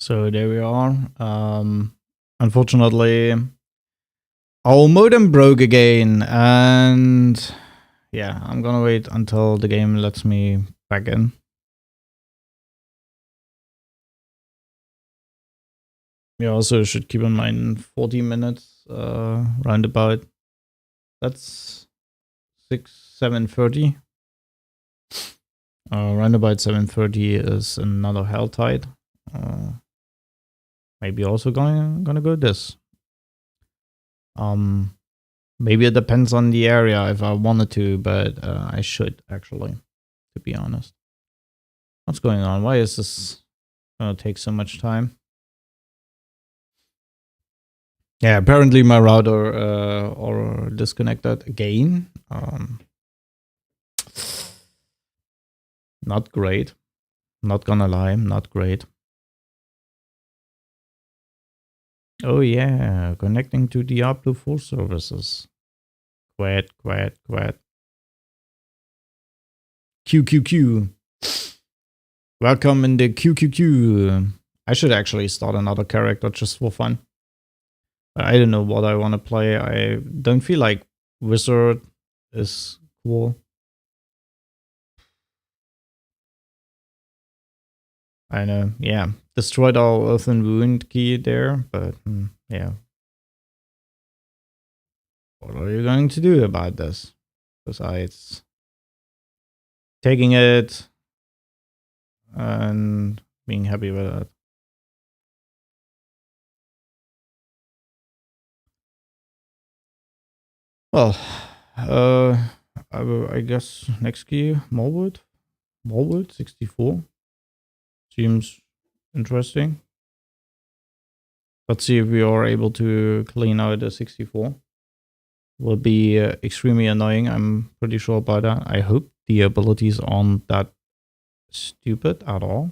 So there we are. Unfortunately, our modem broke again, and yeah, I'm gonna wait until the game lets me back in. We also should keep in mind 40 minutes roundabout. That's 7:30. Roundabout 7:30 is another Helltide. Maybe also gonna go this. Maybe it depends on the area if I wanted to, but I should actually, to be honest. What's going on? Why is this gonna take so much time? Yeah, apparently my router or disconnected again. Not great. Not gonna lie, not great. Oh yeah, connecting to Diablo 4 services. Quack. QQQ. Welcome in the QQQ. I should actually start another character just for fun. I don't know what I want to play. I don't feel like Wizard is cool. I know, yeah. Destroyed our Earthen Wound key there, but yeah. What are you going to do about this? Besides taking it and being happy with it. Well, I guess next key, Morwood 64. Seems interesting. Let's see if we are able to clean out a 64. Will be extremely annoying. I'm pretty sure about that. I hope the abilities aren't that stupid at all.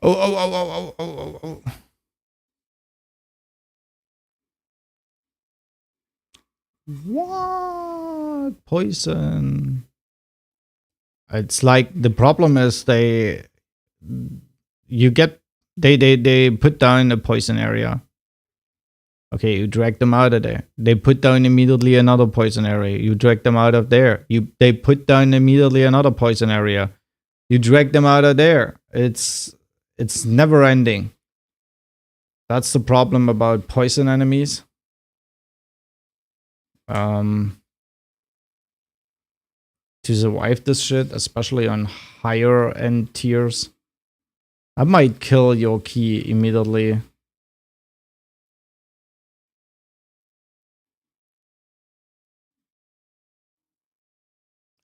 Oh. What? Poison. It's like the problem is they put down a poison area. Okay, you drag them out of there. They put down immediately another poison area. You drag them out of there. They put down immediately another poison area. You drag them out of there. It's never ending. That's the problem about poison enemies. To survive this shit, especially on higher end tiers, I might kill your key immediately.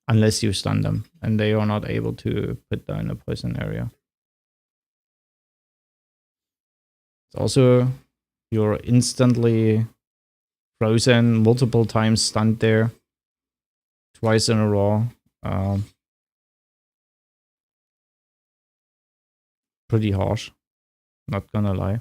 Unless you stun them and they are not able to put down a poison area. It's also, you're instantly frozen, multiple times stunned there, twice in a row. Pretty harsh, not gonna lie.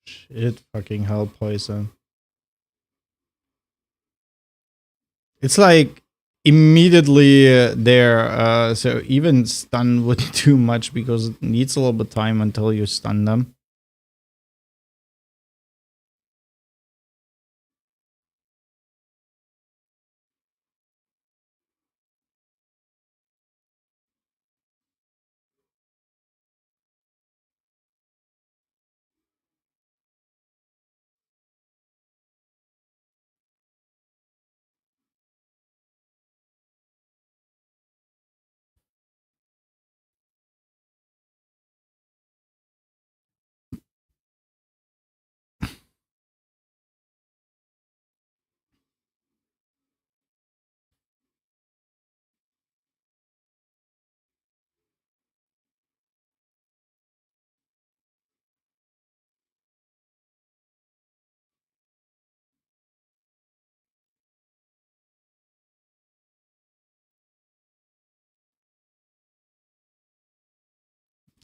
Shit, fucking hell, poison. It's like immediately there. So even stun wouldn't do much because it needs a little bit of time until you stun them.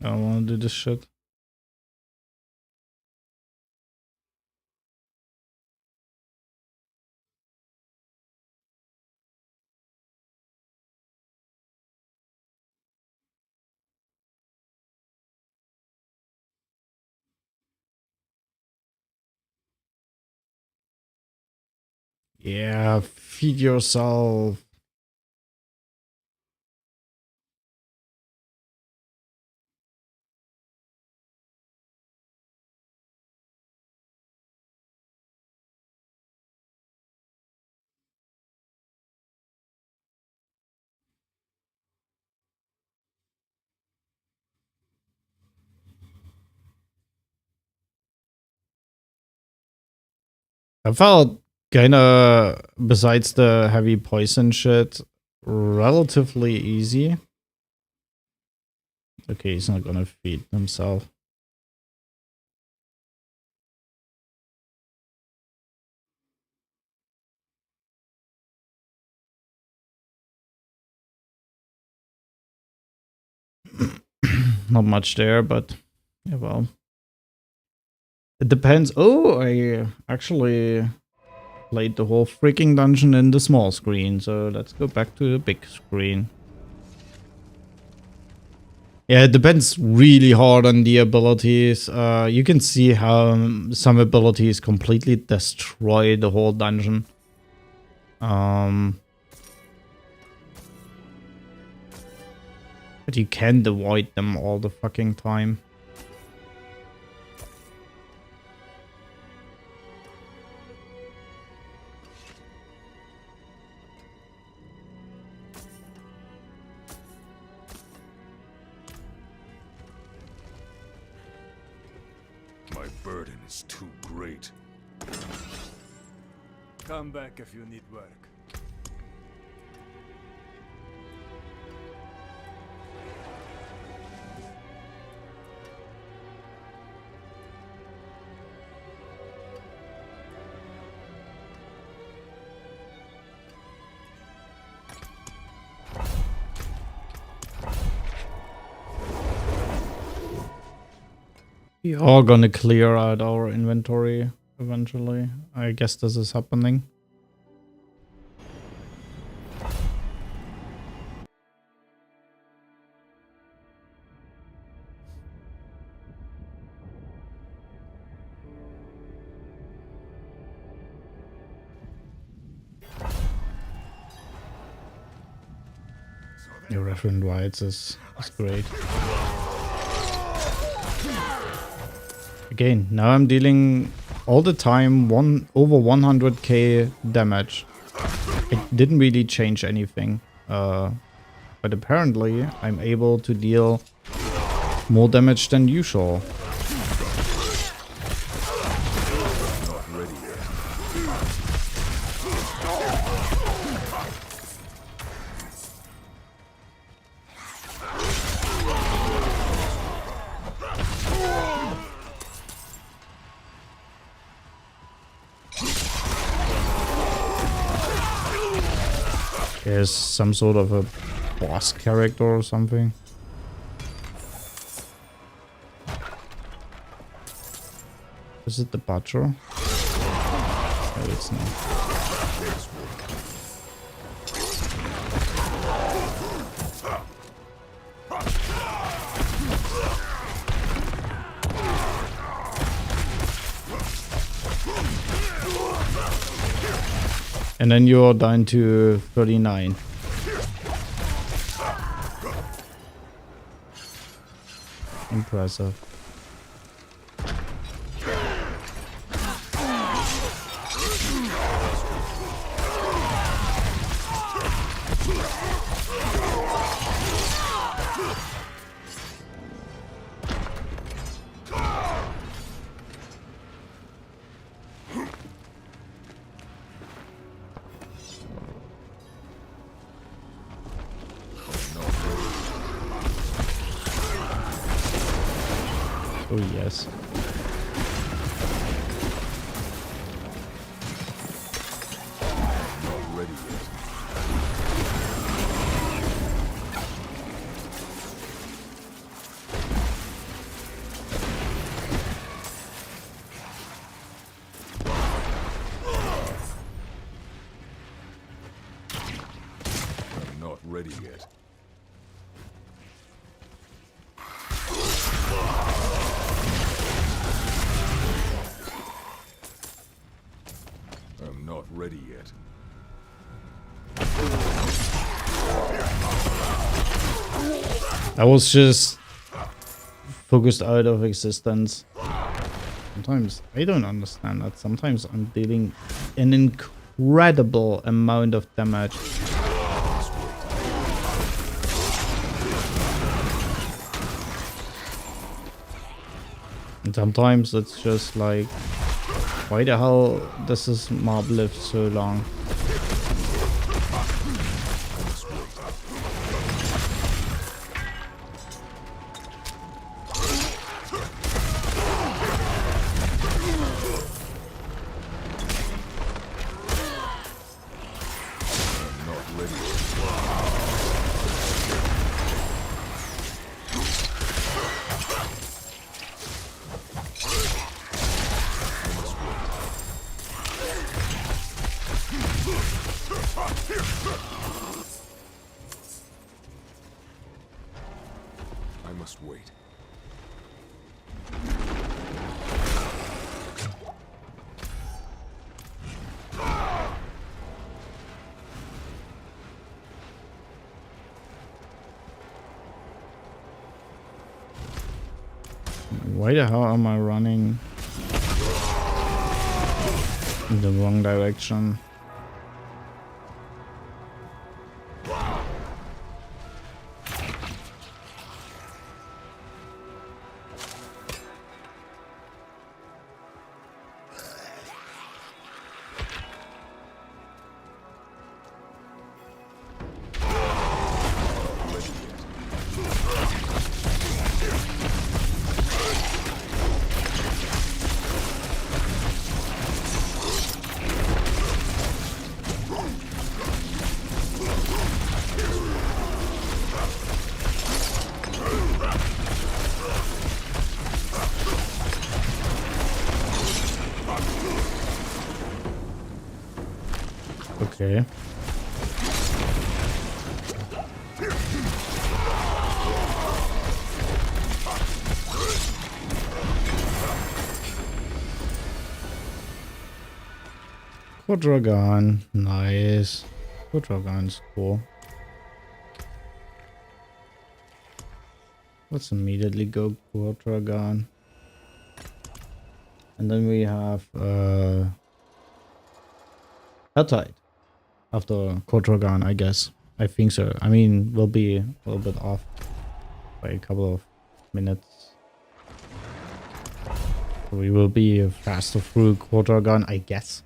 I don't want to do this shit. Yeah, feed yourself. I felt kinda, besides the heavy poison shit, relatively easy. Okay, he's not gonna feed himself. Not much there, but yeah, well. It depends. Oh, I actually played the whole freaking dungeon in the small screen, so let's go back to the big screen. Yeah, it depends really hard on the abilities. You can see how some abilities completely destroy the whole dungeon. But you can't avoid them all the fucking time. My burden is too great. Come back if you need work. We are gonna clear out our inventory eventually. I guess this is happening. Your referent rights is great. Again, now I'm dealing all the time over 100k damage. It didn't really change anything. But apparently I'm able to deal more damage than usual. There's some sort of a boss character or something. Is it the butcher? No, it's not. And then you're down to 39. Impressive. Oh yes. Not ready yet. I'm not ready yet. I'm not ready yet. I was just focused out of existence. Sometimes I don't understand that. Sometimes I'm dealing an incredible amount of damage. And sometimes it's just like, why the hell does this mob live so long? I must wait. Why the hell am I running in the wrong direction? Okay. Quadragon, nice. Quadragon's cool. Let's immediately go Quadragon. And then we have Helltide after Quadragon, I guess. I think so. I mean, we'll be a little bit off by a couple of minutes. We will be faster through Quadragon, I guess.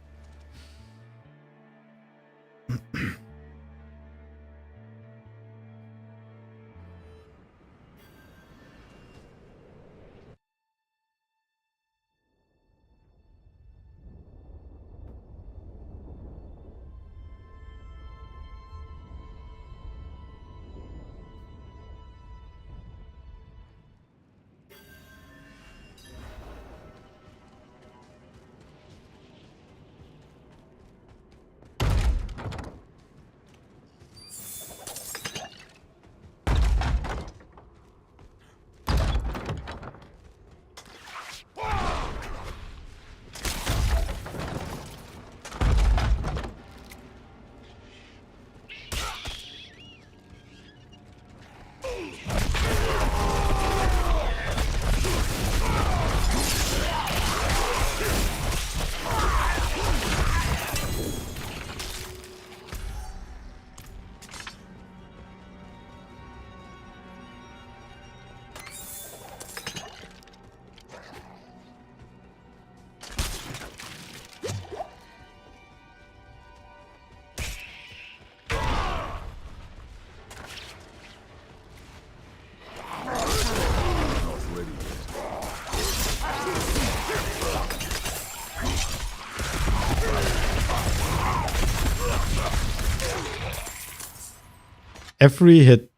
Every hit.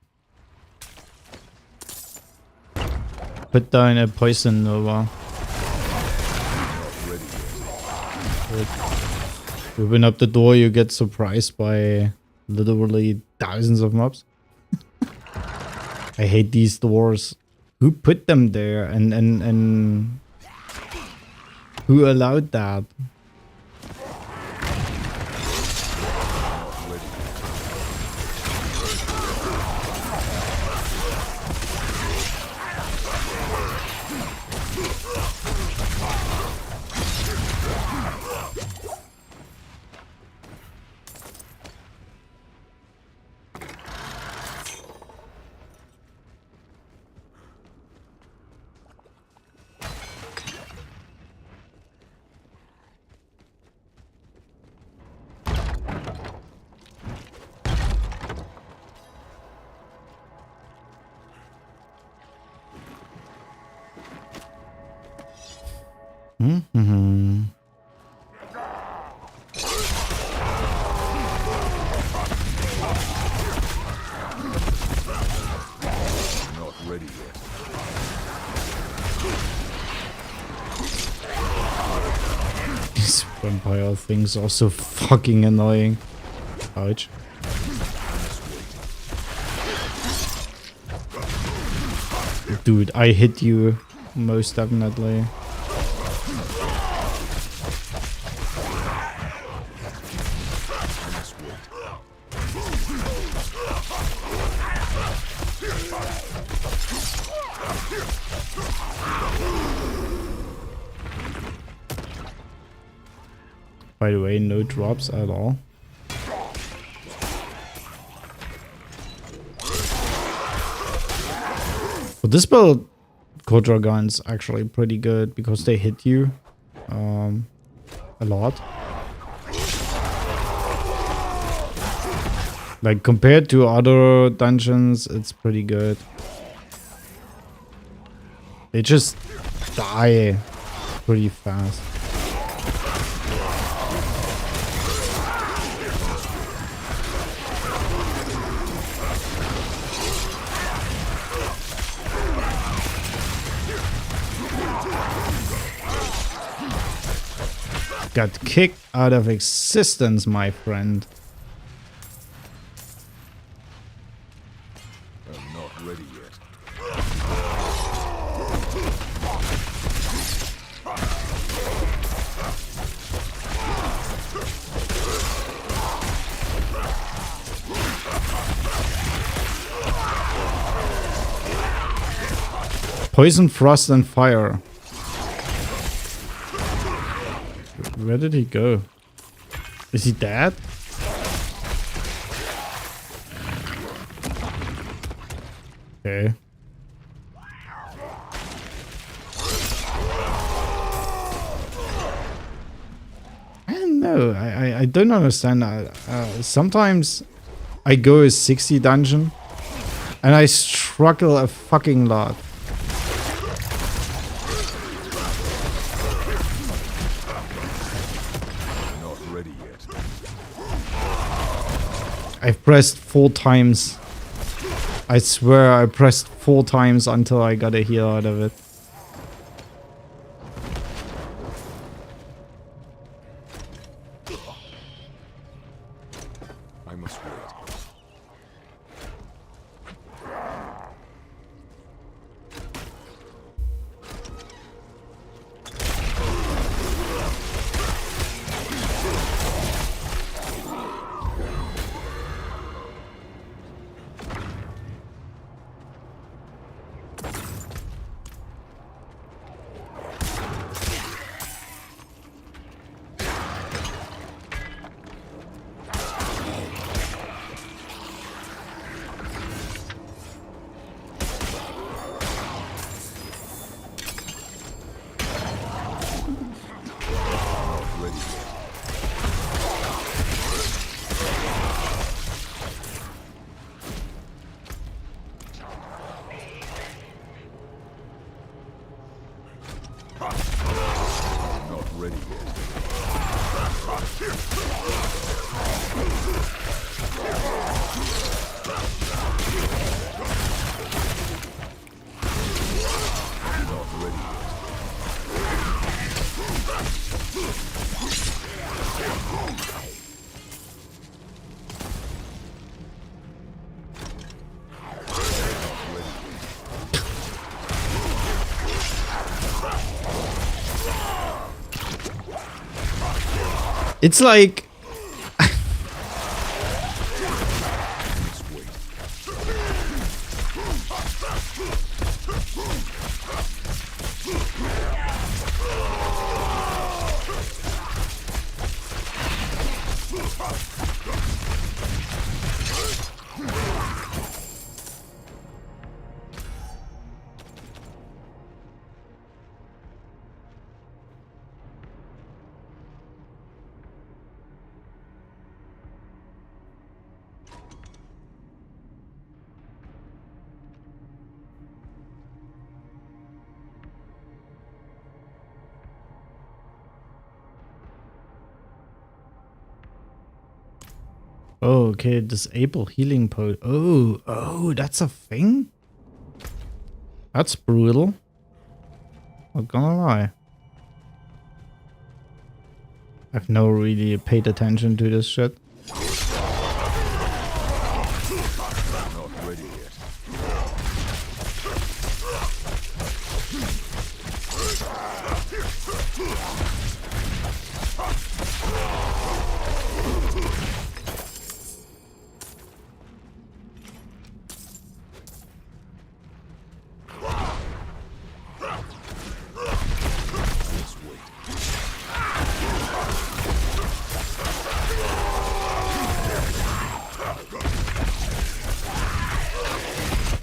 Put down a poison nova. Open up the door, you get surprised by literally thousands of mobs. I hate these doors. Who put them there and who allowed that? Mm-hmm. Not ready yet. These vampire things are so fucking annoying. Ouch. Dude, I hit you. Most definitely. By the way, no drops at all. For this build, Kodra gun's actually pretty good because they hit you a lot. Like compared to other dungeons, it's pretty good. They just die pretty fast. Got kicked out of existence, my friend. I'm not ready yet. Poison, frost, and fire. Where did he go? Is he dead? Okay. I don't know. I don't understand. Sometimes I go a 60 dungeon and I struggle a fucking lot. I've pressed 4 times. I swear I pressed 4 times until I got a heal out of it. I must wait. It's like... Oh, okay, disable healing pod. Oh, that's a thing? That's brutal. Not gonna lie. I've never really paid attention to this shit. Not ready yet.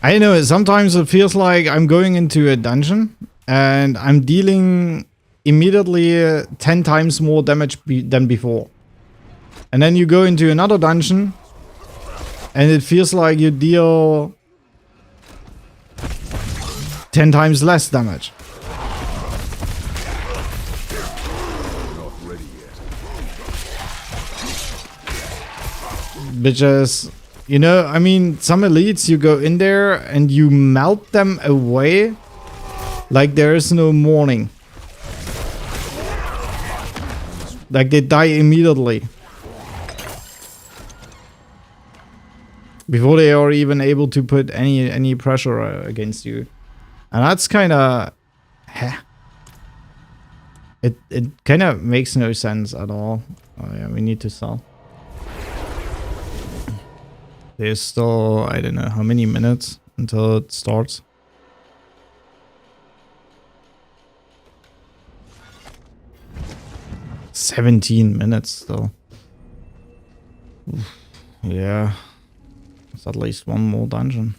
I know, sometimes it feels like I'm going into a dungeon and I'm dealing immediately 10 times more damage than before. And then you go into another dungeon and it feels like you deal 10 times less damage. Not ready yet. Which is, you know, I mean, some elites, you go in there and you melt them away like there is no morning. Like they die immediately. Before they are even able to put any pressure against you. And that's kind of... It kind of makes no sense at all. Oh yeah, we need to sell. There's still, I don't know, how many minutes until it starts. "17 minutes still. Oof. Yeah. It's at least one more dungeon.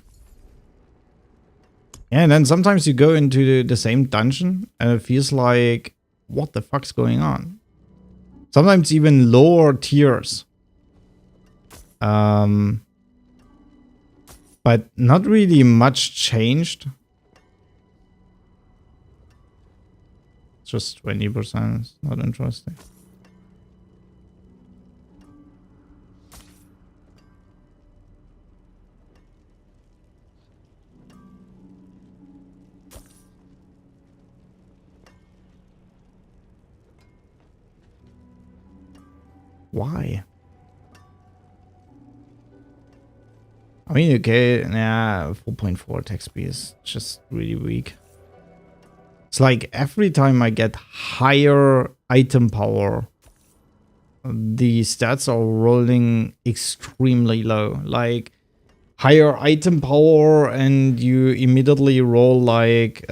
Yeah, and then sometimes you go into the same dungeon and it feels like, what the fuck's going on? Sometimes even lower tiers. But not really much changed. Just 20%. It's not interesting. Why? I mean, okay, nah, 4.4 attack speed is just really weak. It's like every time I get higher item power, the stats are rolling extremely low. Like, higher item power and you immediately roll like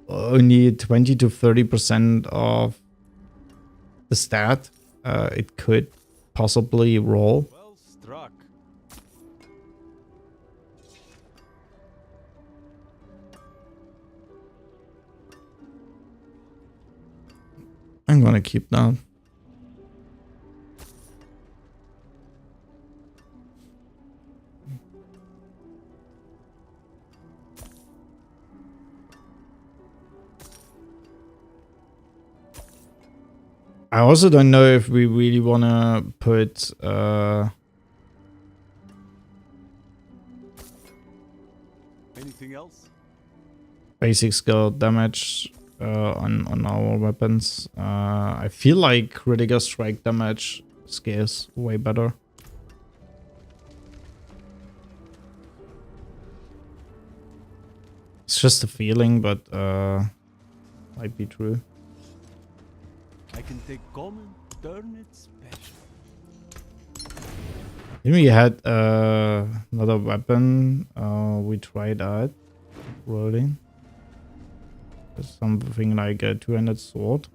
only 20 to 30% of the stat it could possibly roll. Well struck. I'm gonna keep that. I also don't know if we really wanna put Anything else? basic skill damage on our weapons. I feel like critical strike damage scales way better. It's just a feeling, but might be true. I can take common, turn it special. Then we had another weapon we tried out rolling. Something like a two-handed sword.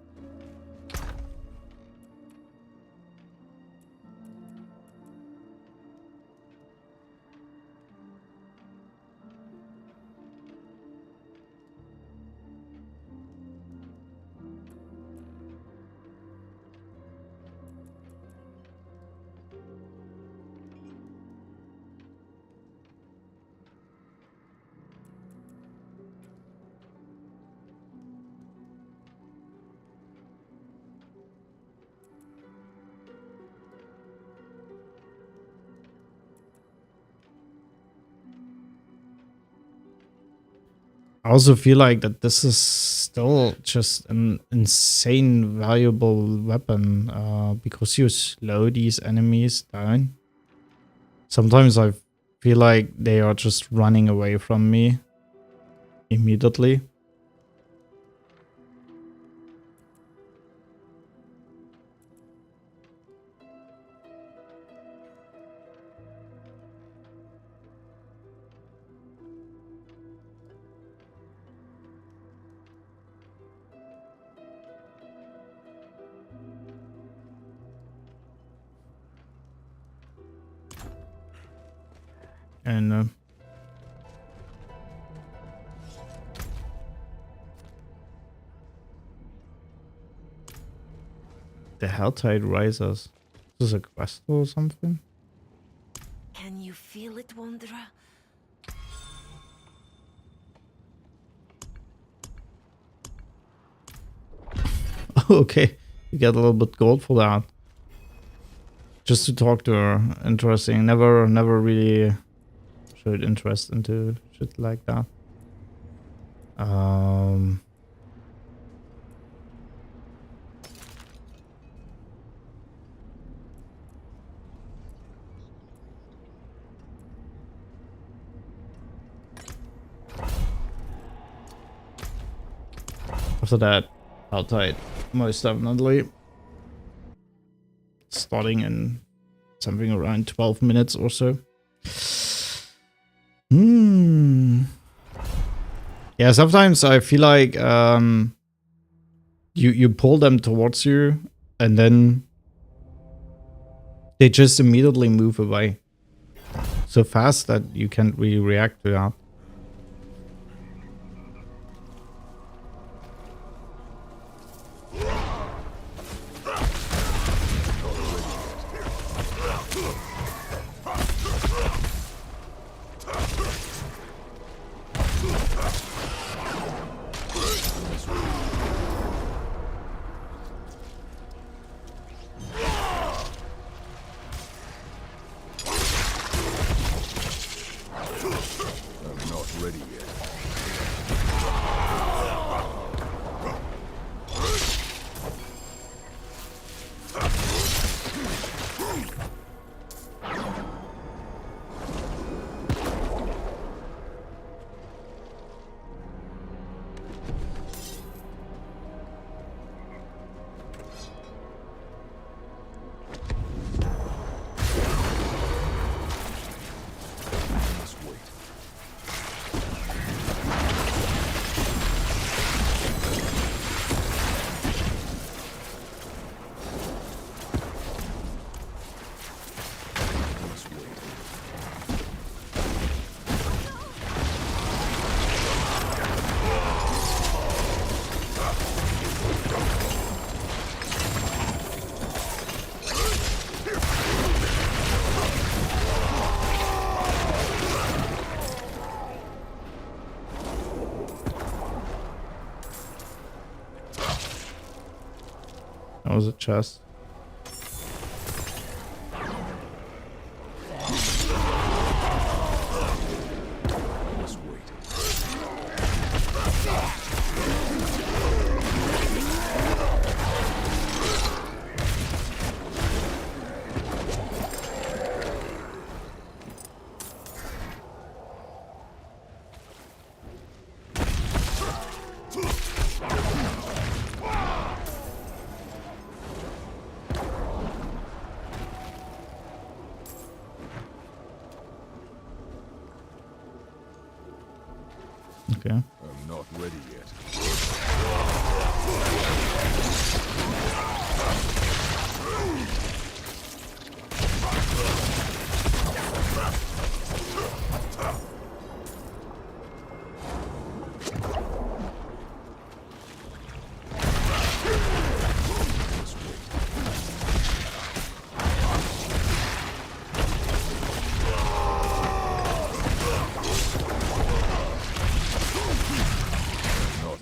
I also feel like that this is still just an insane valuable weapon because you slow these enemies down. Sometimes I feel like they are just running away from me immediately. And the Helltide Risers. Is this a quest or something? Can you feel it, Wanderer? Okay, you get a little bit gold for that. Just to talk to her. Interesting. Never really showed interest into shit like that. After that, outside, most definitely. Starting in something around 12 minutes or so. Yeah, sometimes I feel like you pull them towards you and then they just immediately move away so fast that you can't really react to that. I'm not ready yet. That was a chest.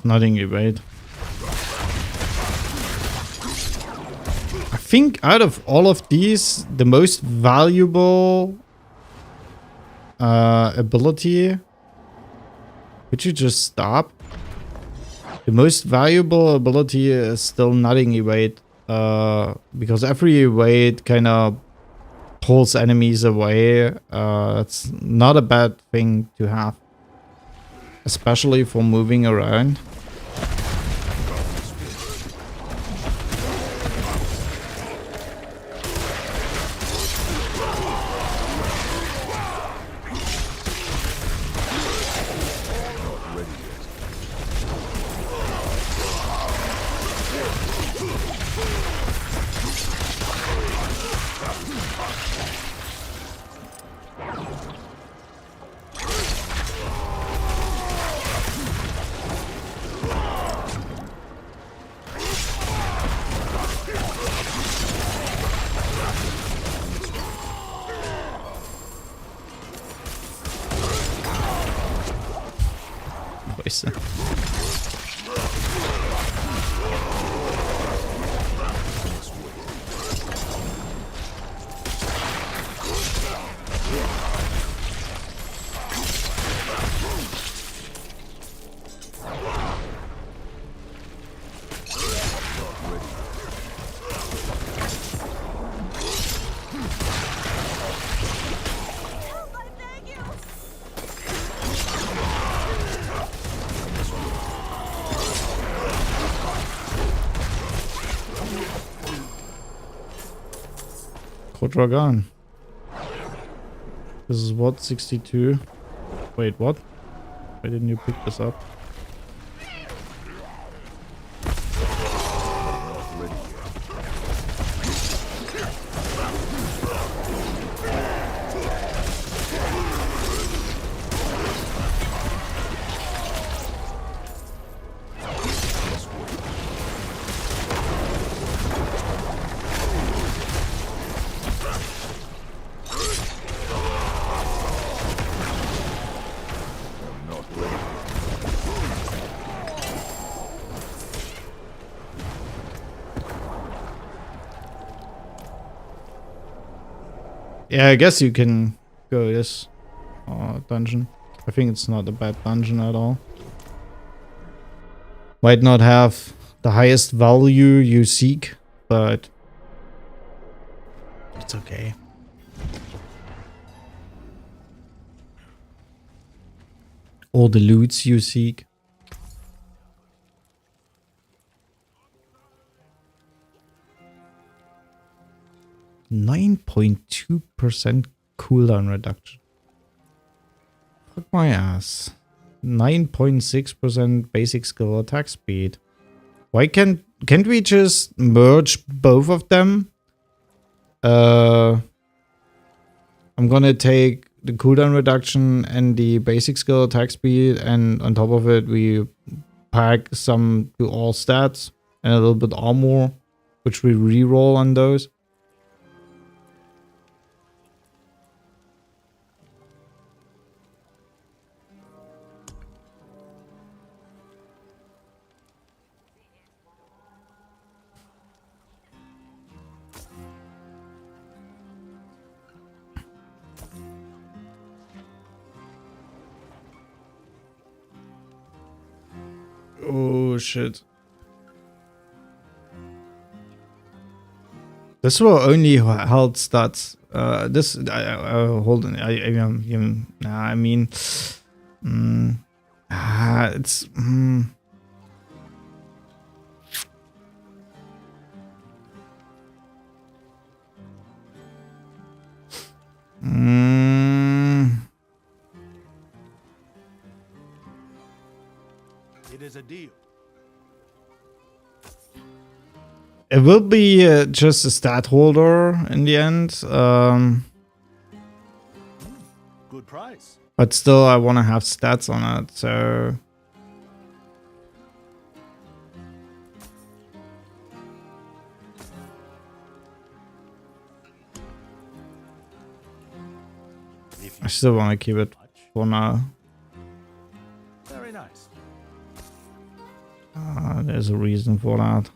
nothing evade. I think out of all of these, the most valuable ability. Could you just stop? The most valuable ability is still nothing evade. Because every evade kind of pulls enemies away. It's not a bad thing to have. Especially for moving around. Scheiße. Dragon. This is what, 62? Wait, what? Why didn't you pick this up? Yeah, I guess you can go this dungeon. I think it's not a bad dungeon at all. Might not have the highest value you seek, but it's okay. All the loots you seek. %9.2% cooldown reduction. Fuck my ass. 9.6% basic skill attack speed. Why can't we just merge both of them? I'm gonna take the cooldown reduction and the basic skill attack speed, and on top of it we pack some to all stats and a little bit armor, which we reroll on those. Oh shit. This will only hold stats. Hold on. I mean, it's. It is a deal. It will be just a stat holder in the end. Good price. But still, I want to have stats on it, so. I still want to keep it for now. Very nice. There's a reason for that.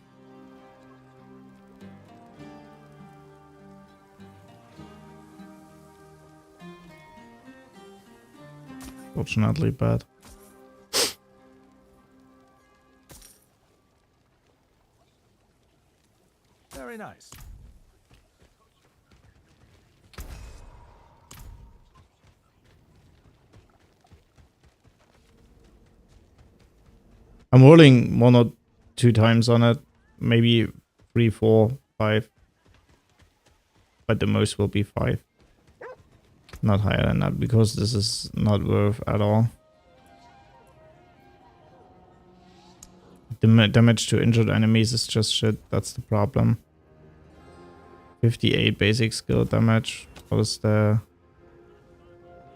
Fortunately bad. Very nice. I'm rolling 1 or 2 times on it. Maybe 3, 4, 5. But the most will be 5. Not higher than that, because this is not worth at all. The damage to injured enemies is just shit. That's the problem. 58 basic skill damage. What was the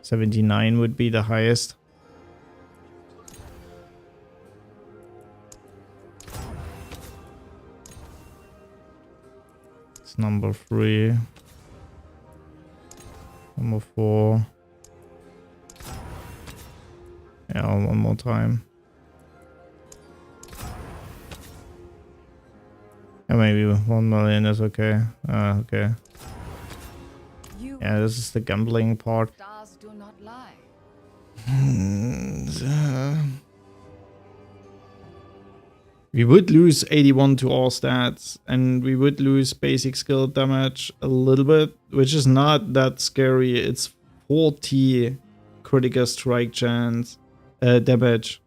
79 would be the highest. It's number 3. Number 4. Yeah, one more time. Yeah, maybe 1 million is okay. Okay. Yeah, this is the gambling part. Stars do not lie. We would lose 81 to all stats, and we would lose basic skill damage a little bit, which is not that scary. It's 40 critical strike chance damage.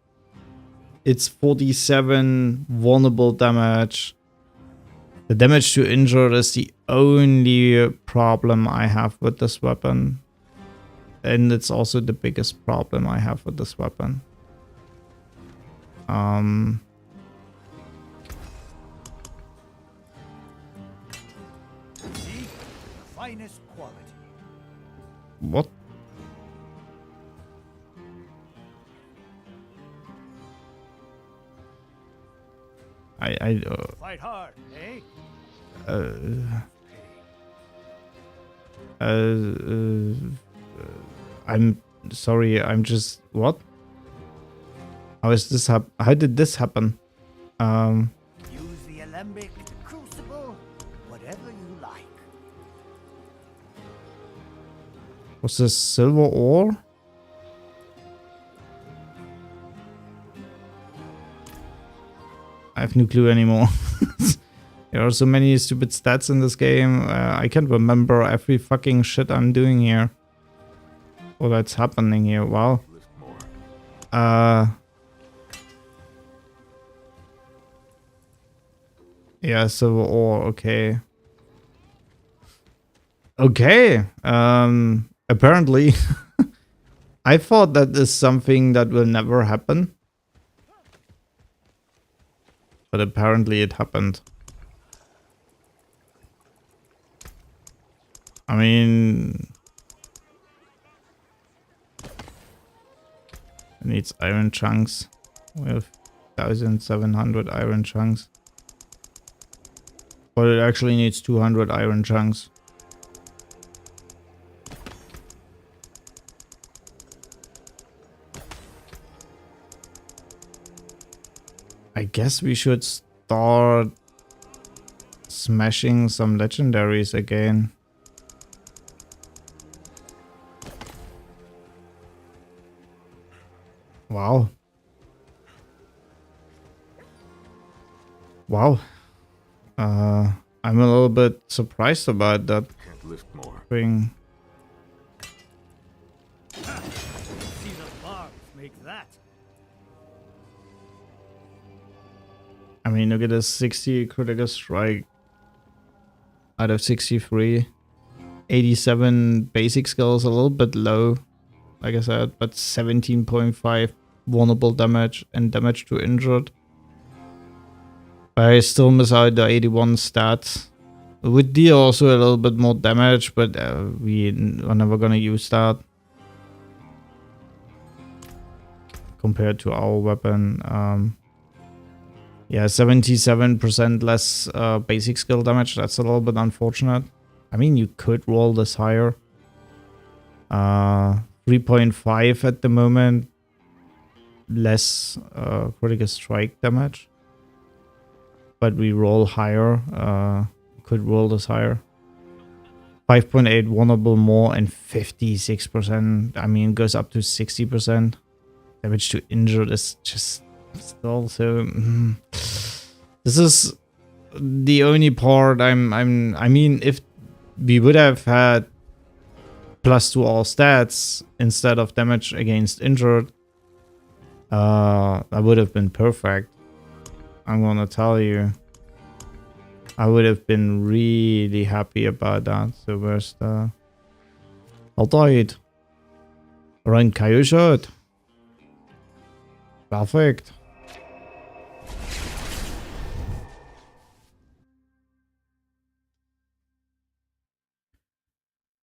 It's 47 vulnerable damage. The damage to injured is the only problem I have with this weapon. And it's also the biggest problem I have with this weapon. See? Finest quality. What? Fight hard, eh? I'm sorry, I'm just, what? How is this how did this happen? Use the alembic, crucible, whatever you like. Was this silver ore? I have no clue anymore. There are so many stupid stats in this game. I can't remember every fucking shit I'm doing here. Or that's happening here. Wow. Lift more. Yeah, silver ore. Okay. Okay. Apparently. I thought that is something that will never happen. But apparently it happened. I mean, it needs iron chunks. We have 1,700 iron chunks. But it actually needs 200 iron chunks. I guess we should start smashing some legendaries again. Wow. Wow. I'm a little bit surprised about that Can't lift more. thing. See the barbs make that. I mean, look at this 60 critical strike out of 63. 87 basic skills, a little bit low, like I said, but 17.5 vulnerable damage and damage to injured. But I still miss out the 81 stats. It would deal also a little bit more damage, but we are never gonna use that compared to our weapon. Yeah, 77% less basic skill damage. That's a little bit unfortunate. I mean, you could roll this higher. 3.5 at the moment. Less critical strike damage. but we roll higher. Could roll this higher. 5.8 vulnerable more and 56%. I mean, goes up to 60%. Damage to injured is just still so. This is the only part I mean, if we would have had +2 all stats instead of damage against injured, that would have been perfect. I'm gonna tell you. I would have been really happy about that. So where's the... Altijd. Run Kaioshat. Perfect.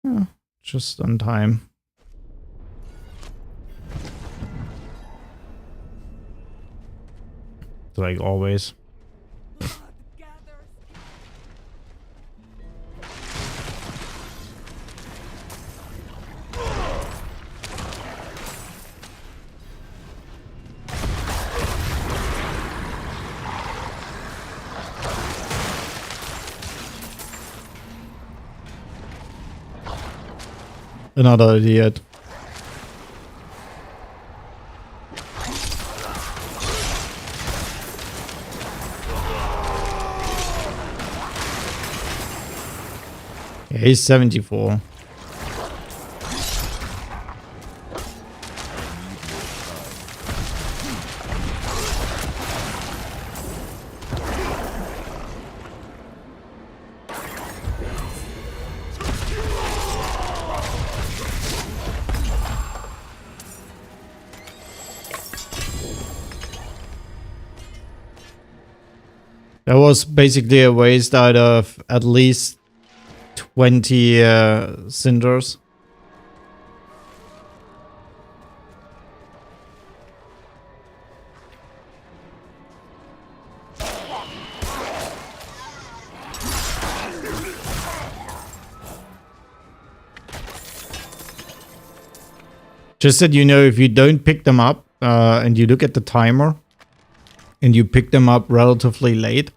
Yeah, just on time. Like always. Another idiot. Yeah, he's 74. That was basically a waste out of at least 20 cinders. Just that you know, if you don't pick them up and you look at the timer and you pick them up relatively late,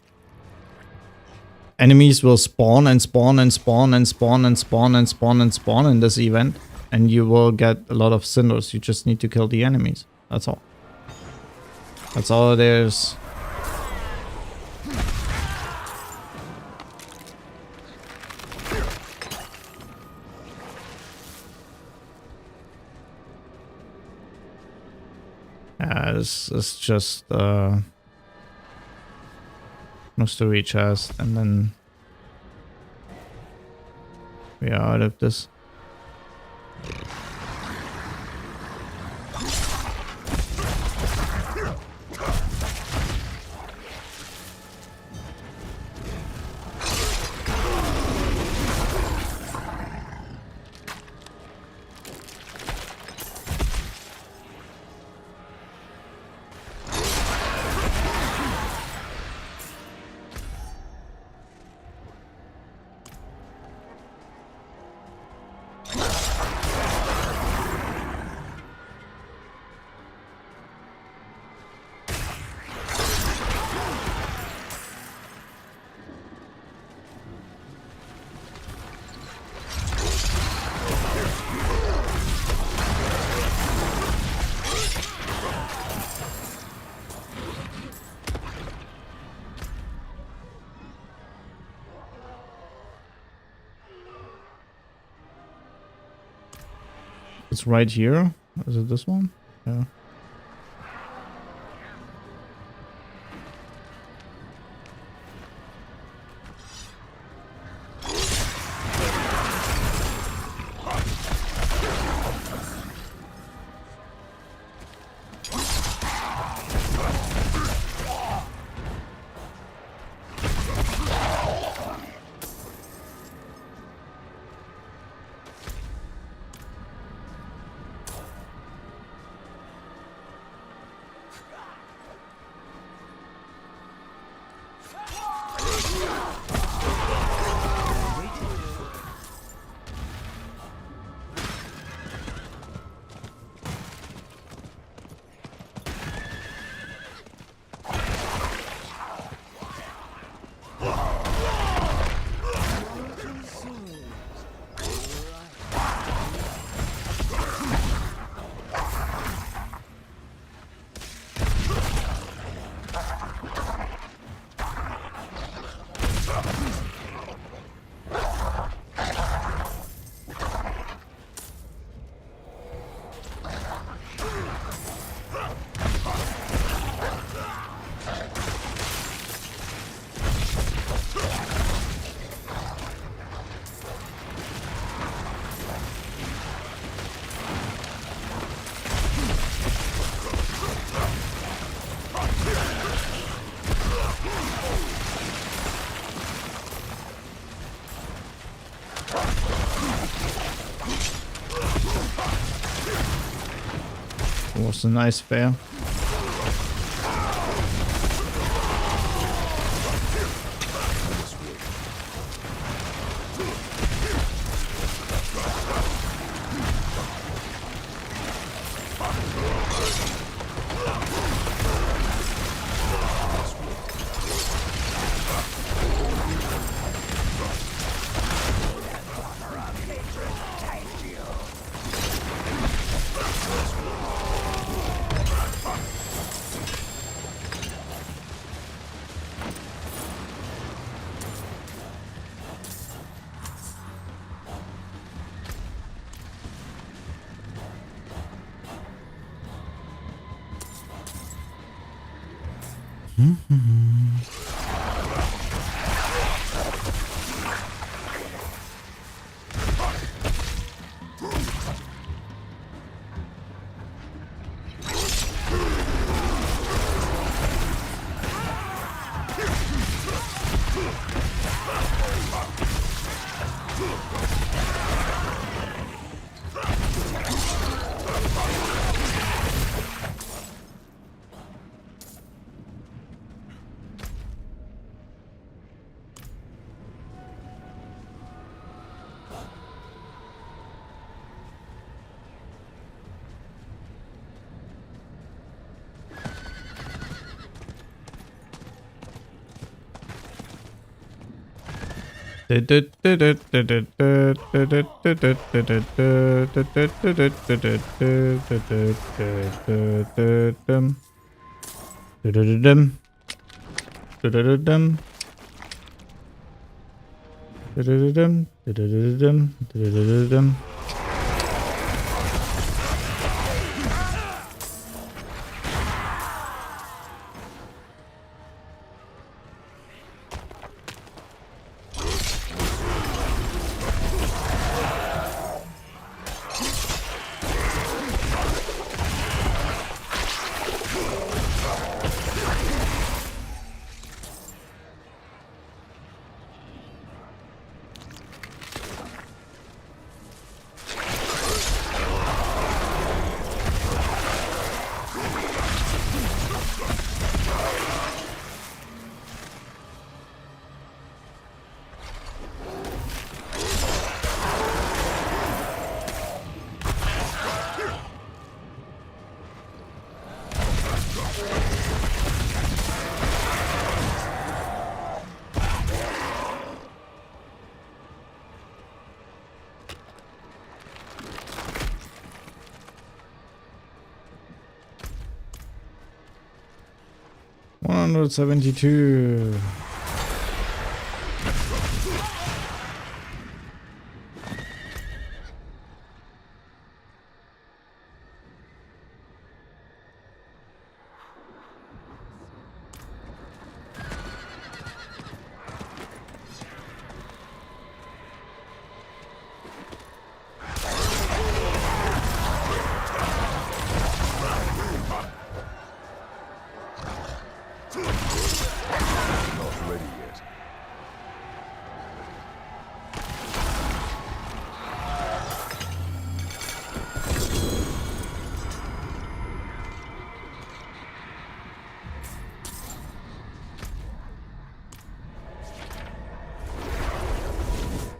enemies will spawn and spawn and spawn and spawn and spawn and spawn and spawn in this event, and you will get a lot of cinders. You just need to kill the enemies. That's all. That's all it is. This is just mystery chest, and then we are out of this. It's right here. Is it this one? Yeah. was a nice fair. $172. Not ready yet.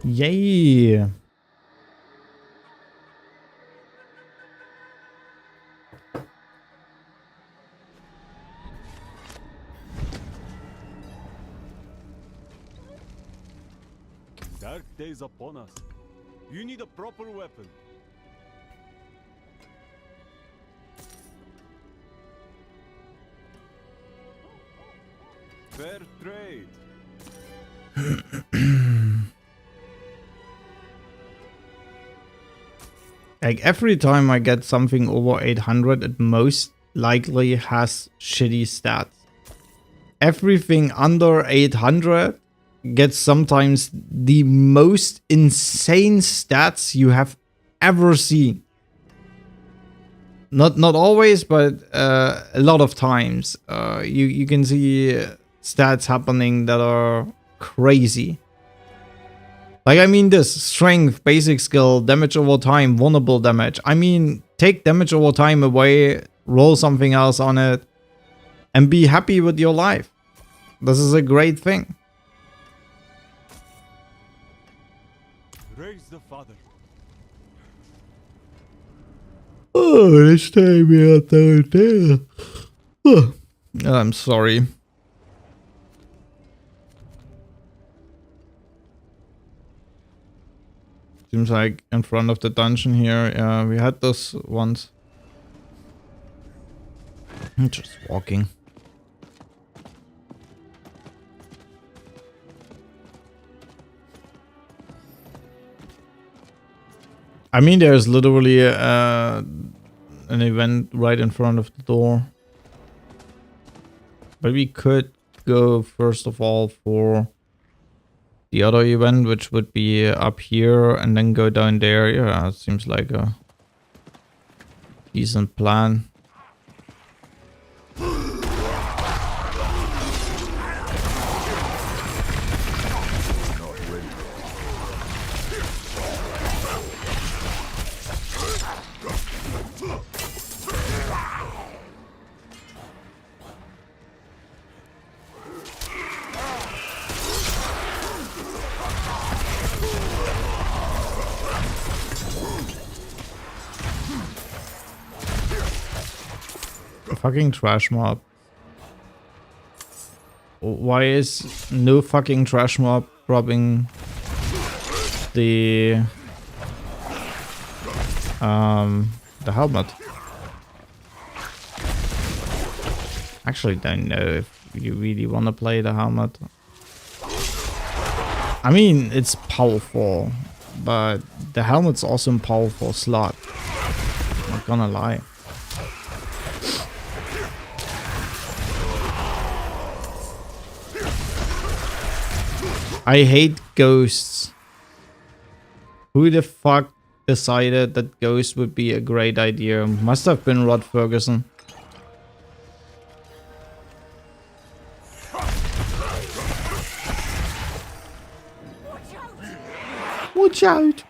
Yay! Dark days upon us. You need a proper weapon. Fair trade. Like every time I get something over 800, it most likely has shitty stats. Everything under 800 gets sometimes the most insane stats you have ever seen. Not always, but a lot of times. You can see stats happening that are crazy. Like, I mean this, strength, basic skill, damage over time, vulnerable damage. I mean, take damage over time away, roll something else on it, and be happy with your life. This is a great thing. Raise the father. Oh, this time we are there. Oh, I'm sorry. Seems like in front of the dungeon here. Yeah, we had this once. I'm just walking. I mean, there's literally an event right in front of the door. But we could go first of all for the other event, which would be up here, and then go down there. Yeah, it seems like a decent plan. Fucking trash mob. Why is no fucking trash mob robbing the helmet? Actually don't know if you really want to play the helmet. I mean, it's powerful, but the helmet's also a powerful slot. Not gonna lie. I hate ghosts. Who the fuck decided that ghost would be a great idea? Must have been Rod Ferguson. Watch out!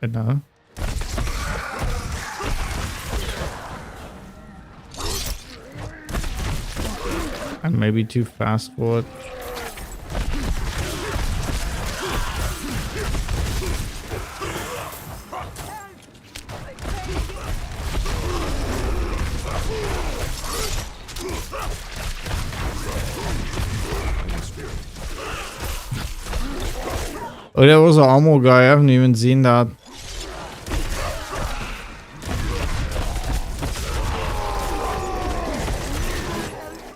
No. I'm maybe too fast for it. Oh, there was an armor guy. I haven't even seen that.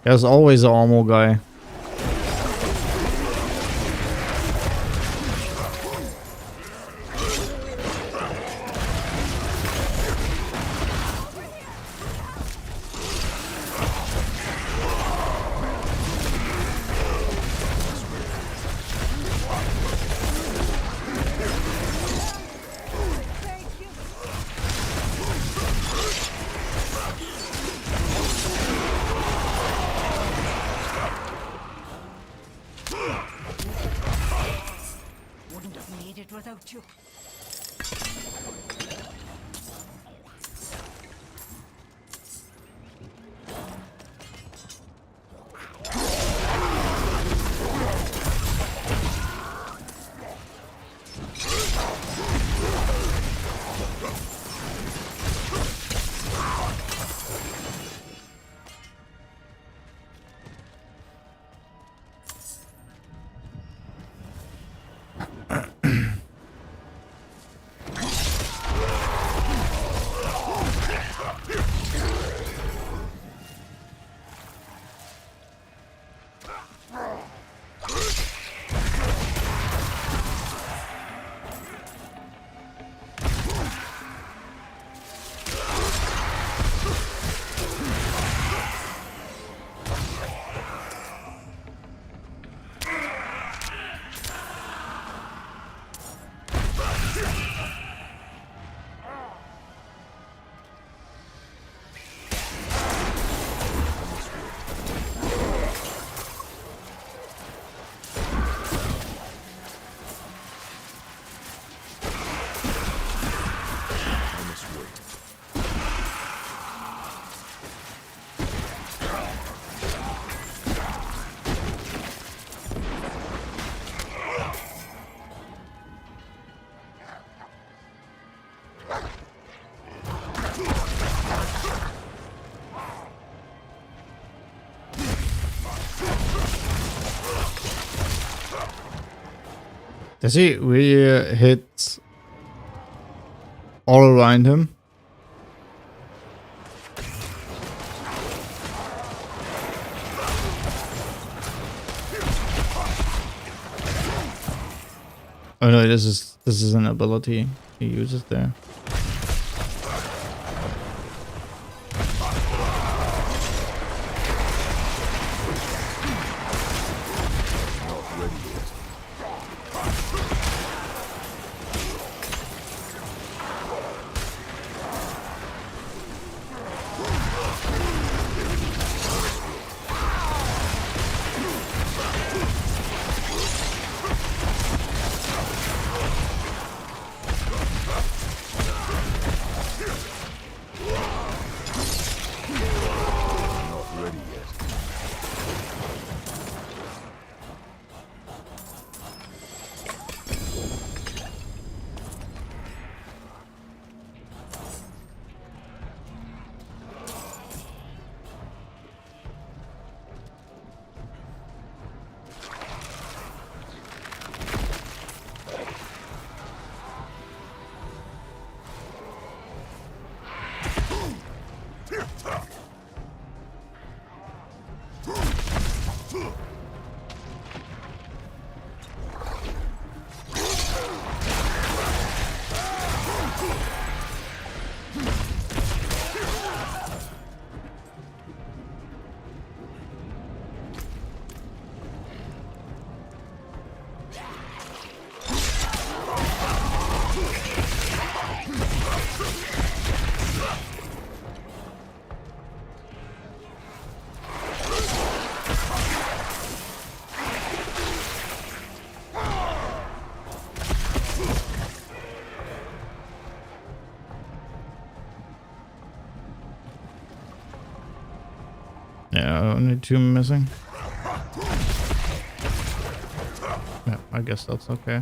There's always an armor guy. Without you. Does he really hit all around him? Oh no, this is an ability he uses there. Yeah, only 2 missing. Yeah, I guess that's okay.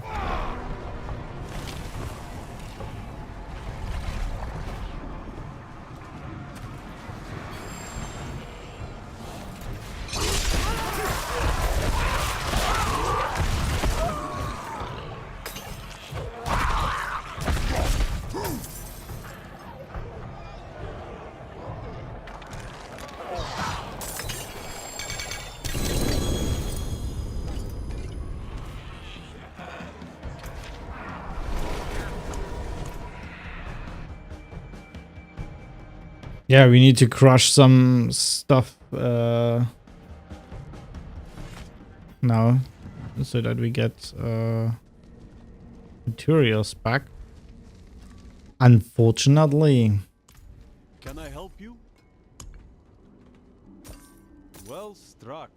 Yeah, we need to crush some stuff now so that we get materials back. Unfortunately. Can I help you? Well struck.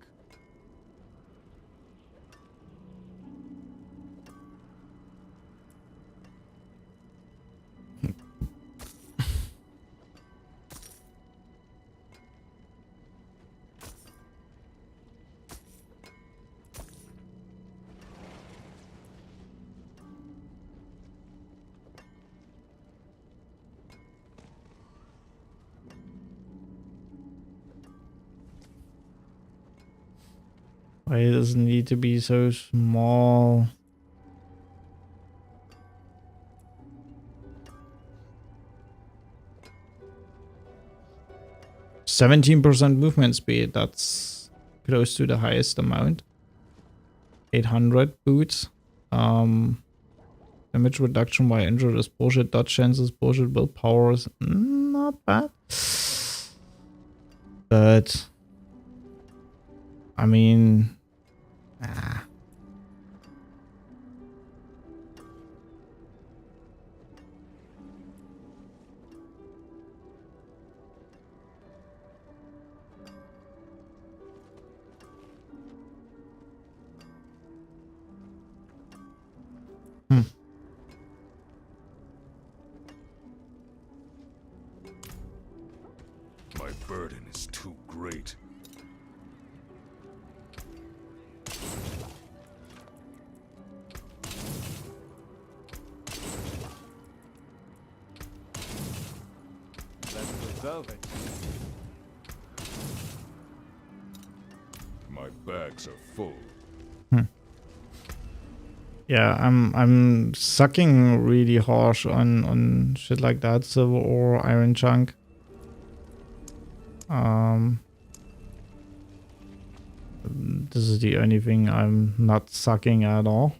Why does it need to be so small? %17% movement speed, that's close to the highest amount. 800 boots. Damage reduction while injured is bullshit. Dodge chances, bullshit. Willpower is not bad. But I mean, My burden is too great. Let's preserve it. My bags are full. Yeah, I'm sucking really harsh on shit like that, silver ore, iron chunk. This is the only thing I'm not sucking at all.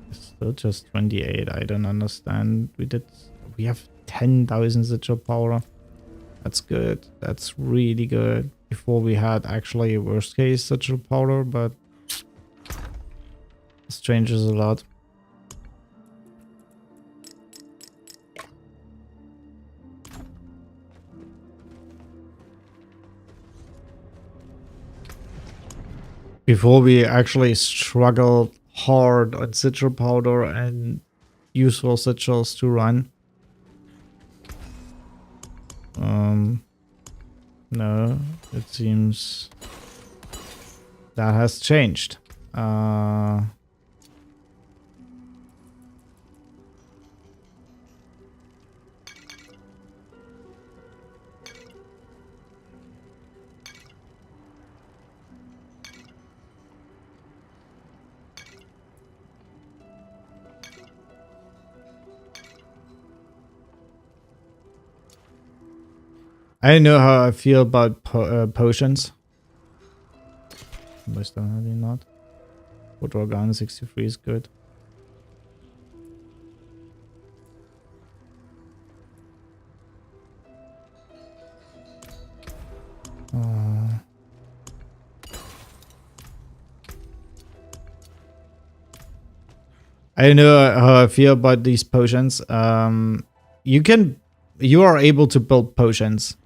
It's still just 28. I don't understand. We have 10,000 sigil powder. That's good. That's really good. Before we had actually worst case sigil powder, but this changes a lot. Before we actually struggled hard on sigil powder and useful sigils to run. No, it seems that has changed. I don't know how I feel about potions. Most definitely not. But Organ 63 is good. I don't know how I feel about these potions. You are able to build potions,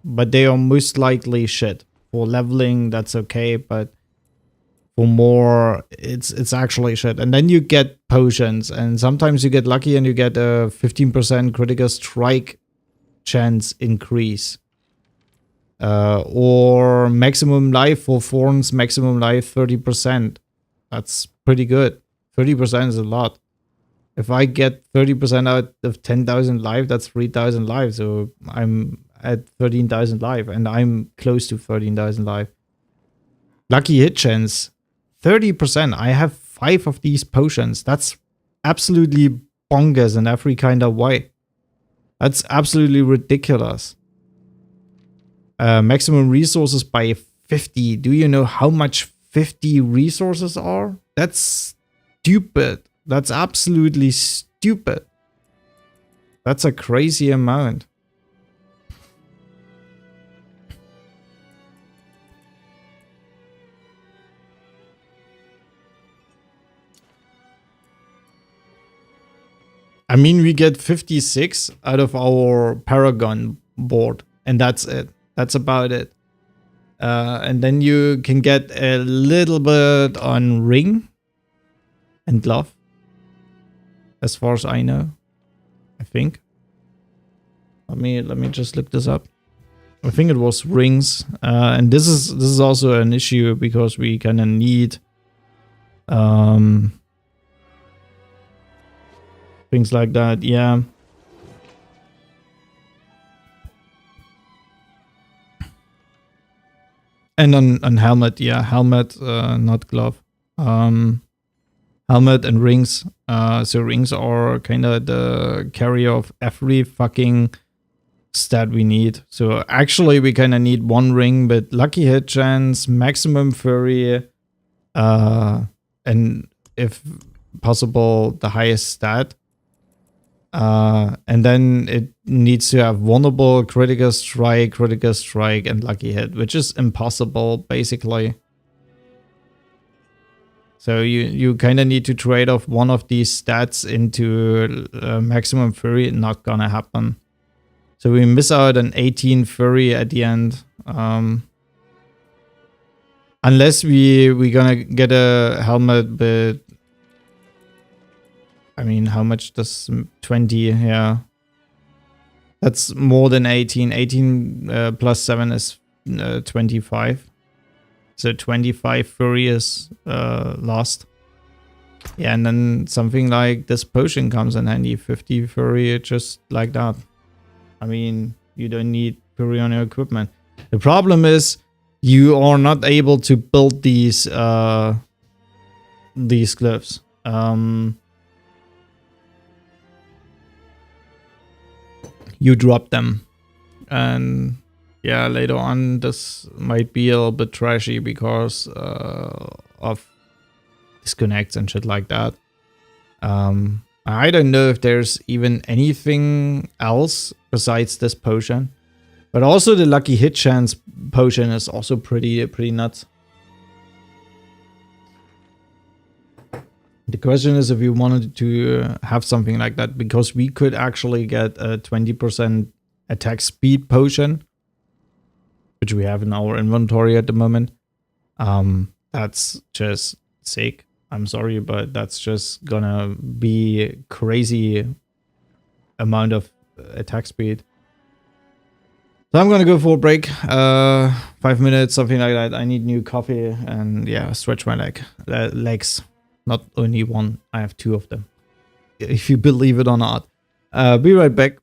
but they are most likely shit. For leveling, that's okay, but for more, it's actually shit. And then you get potions, and sometimes you get lucky and you get a 15% critical strike chance increase. Or maximum life for Thorns, maximum life 30%. That's pretty good. 30% is a lot. If I get 30% out of 10,000 life, that's 3,000 life. So I'm at 13,000 life, and I'm close to 13,000 life. Lucky hit chance, 30%. I have 5 of these potions. That's absolutely bonkers in every kind of way. That's absolutely ridiculous. Maximum resources by 50. Do you know how much 50 resources are? That's stupid. That's absolutely stupid. That's a crazy amount. I mean, we get 56 out of our Paragon board, and that's it. That's about it. And then you can get a little bit on ring and glove, as far as I know. I think. Let me just look this up. I think it was rings, and this is also an issue because we kind of need things like that. Yeah. And on helmet, yeah, helmet, not glove. Helmet and rings. So rings are kind of the carrier of every fucking stat we need. So actually we kind of need one ring, but lucky hit chance, maximum fury, and if possible the highest stat. And then it needs to have vulnerable, critical strike, and lucky hit, which is impossible, basically. So you kind of need to trade off one of these stats into maximum fury. Not gonna happen. So we miss out on 18 fury at the end. Unless we gonna get a helmet, but I mean, how much does 20? Yeah. That's more than 18. 18 plus 7 is 25. So 25 fury is lost. Yeah, and then something like this potion comes in handy. 50 fury, just like that. I mean, you don't need fury on your equipment. The problem is you are not able to build these glyphs. You drop them, and yeah, later on this might be a little bit trashy because of disconnects and shit like that. I don't know if there's even anything else besides this potion, but also the lucky hit chance potion is also pretty nuts. The question is if you wanted to have something like that, because we could actually get a 20% attack speed potion, which we have in our inventory at the moment. That's just sick. I'm sorry, but that's just gonna be crazy amount of attack speed. So I'm gonna go for a break. 5 minutes, something like that. I need new coffee and yeah, stretch my legs. Not only one, I have 2 of them. If you believe it or not. Be right back.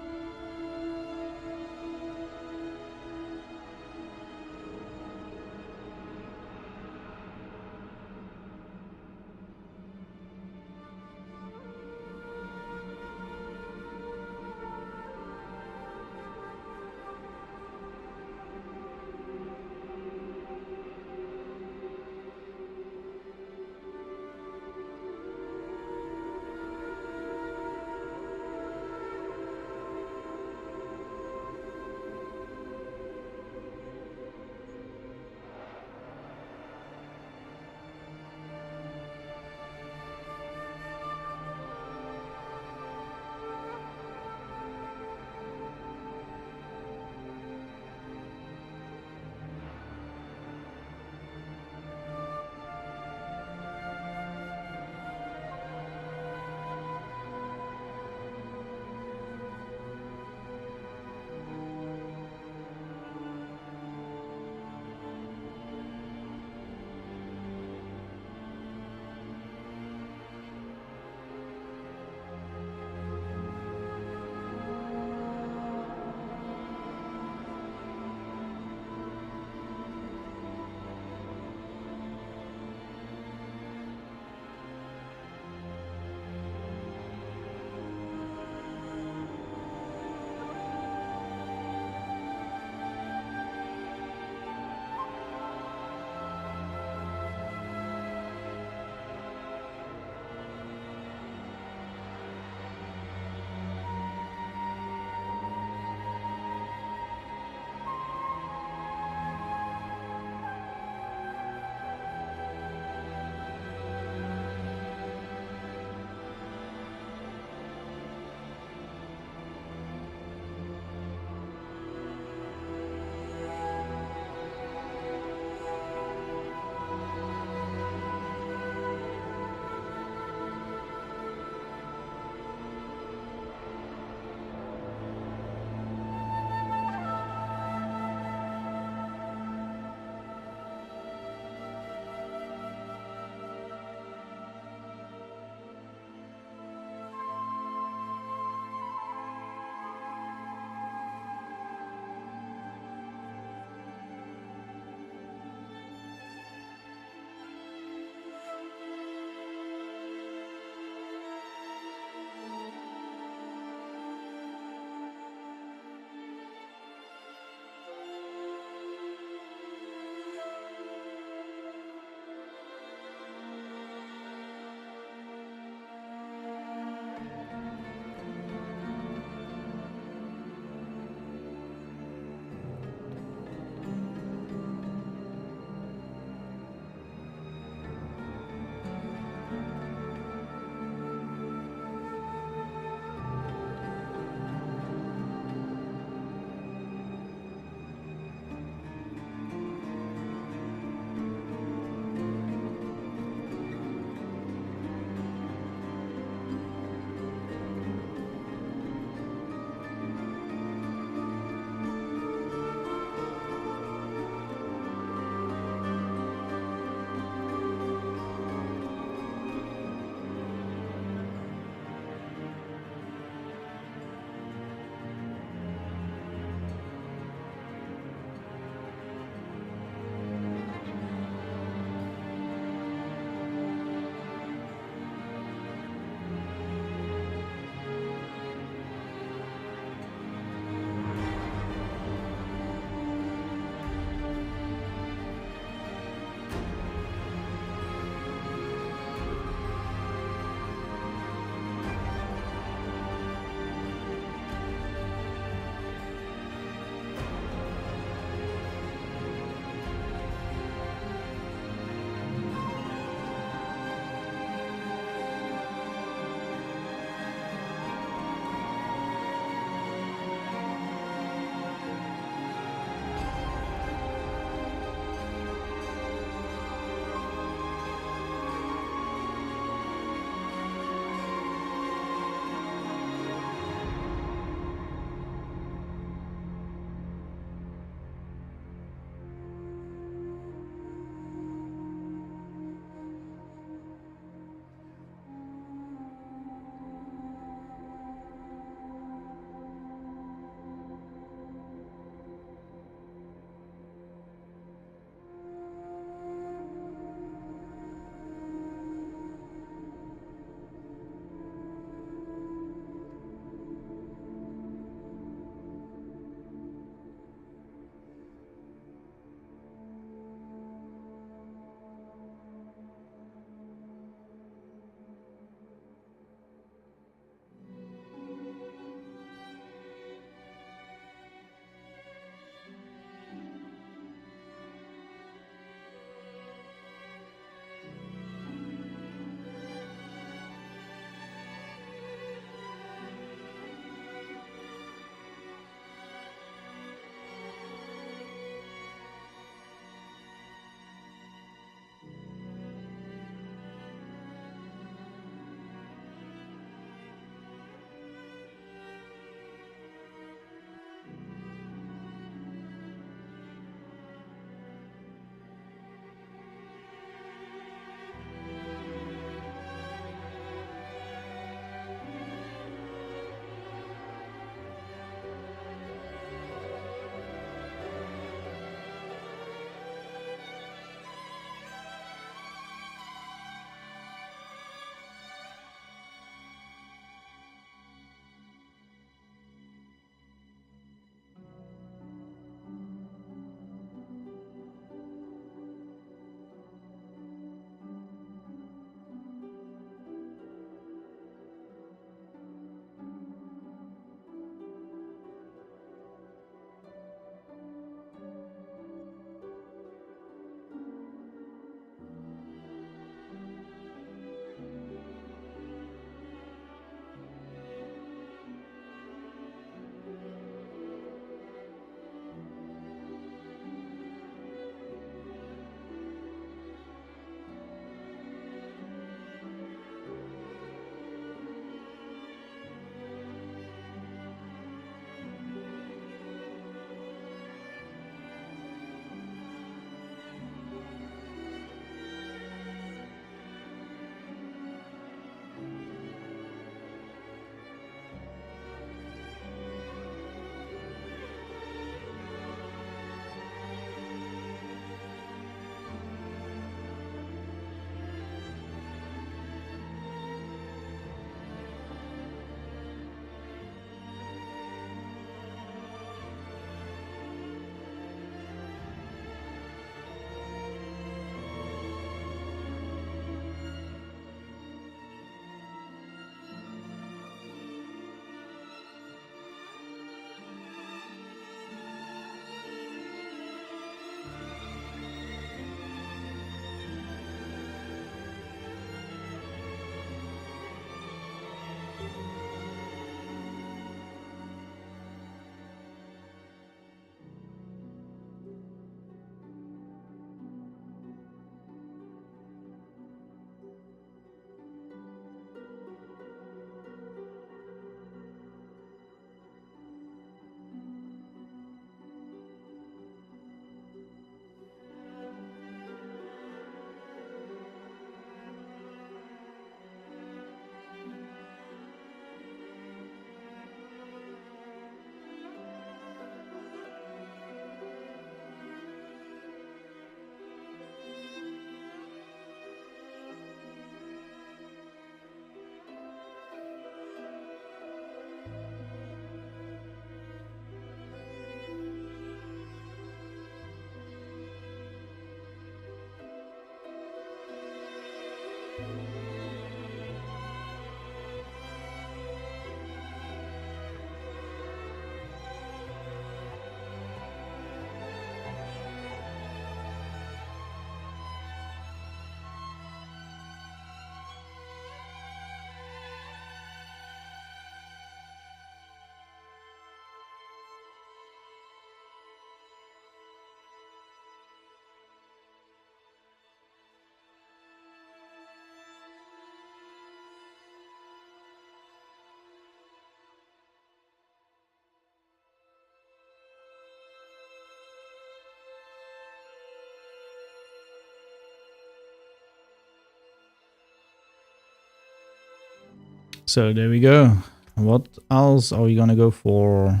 So there we go. What else are we gonna go for?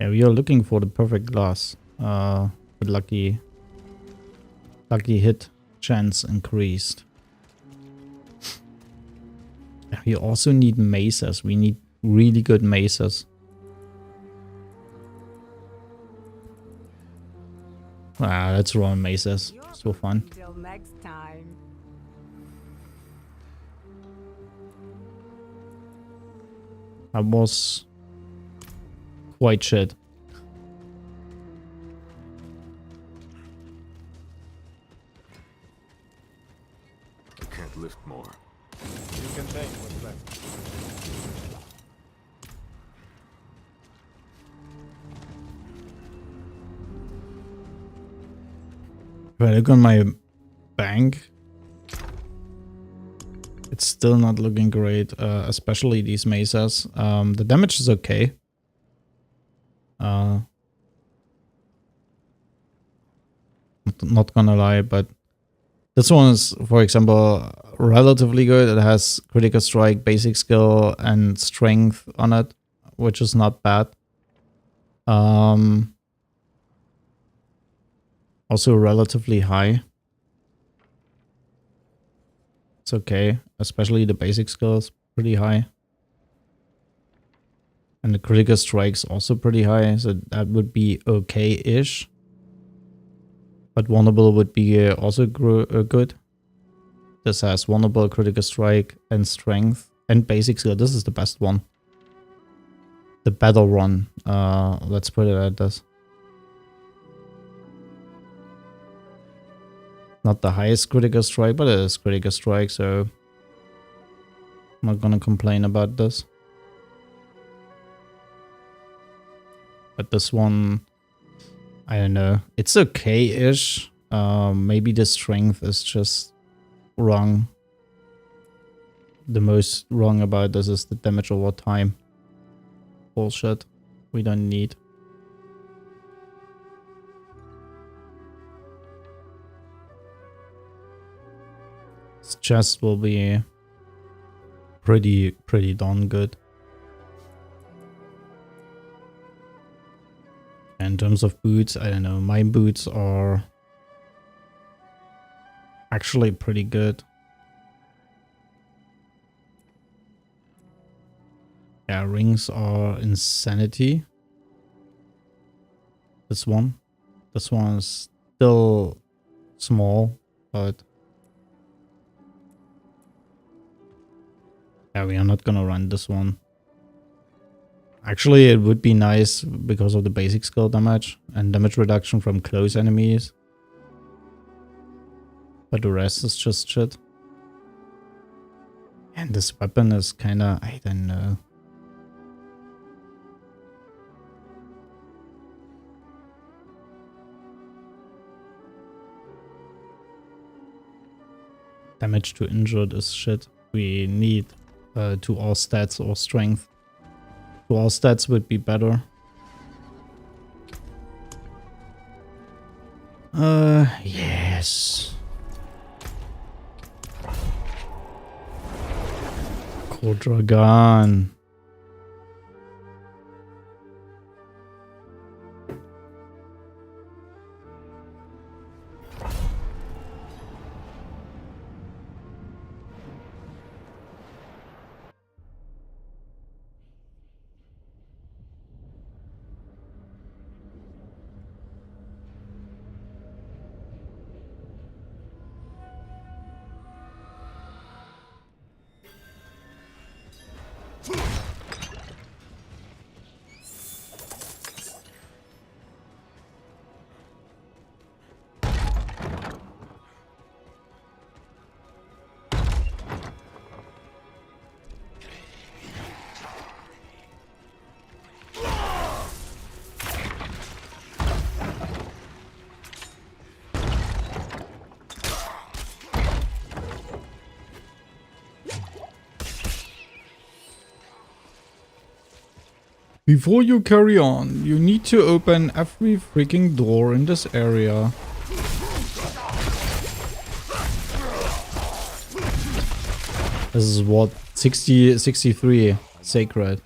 Yeah, we are looking for the perfect glass. With lucky hit chance increased. We also need maces. We need really good maces. Let's run maces. So fun. Till next time. That was quite shit. I can't lift more. You can take what's left. If I look on my bank, it's still not looking great, especially these mesas. The damage is okay. Not gonna lie, but this one is, for example, relatively good. It has critical strike, basic skill, and strength on it, which is not bad. Also relatively high. It's okay, especially the basic skill is pretty high. And the critical strike's also pretty high, so that would be okay-ish. But vulnerable would be also good. This has vulnerable, critical strike, and strength, and basic skill. This is the best one. The battle run. Let's put it at this. Not the highest critical strike, but it is critical strike, so I'm not gonna complain about this. But this one, I don't know. It's okay-ish. Maybe the strength is just wrong. The most wrong about this is the damage over time. Bullshit. We don't need. This chest will be pretty darn good. In terms of boots, I don't know. My boots are actually pretty good. Yeah, rings are insanity. This one is still small, but yeah, we are not gonna run this one. Actually, it would be nice because of the basic skill damage and damage reduction from close enemies. But the rest is just shit. And this weapon is kinda, I don't know. Damage to injured is shit. We need to all stats or strength. To all stats would be better. Yes. Kodragan. Before you carry on, you need to open every freaking door in this area. This is what 63 sacred.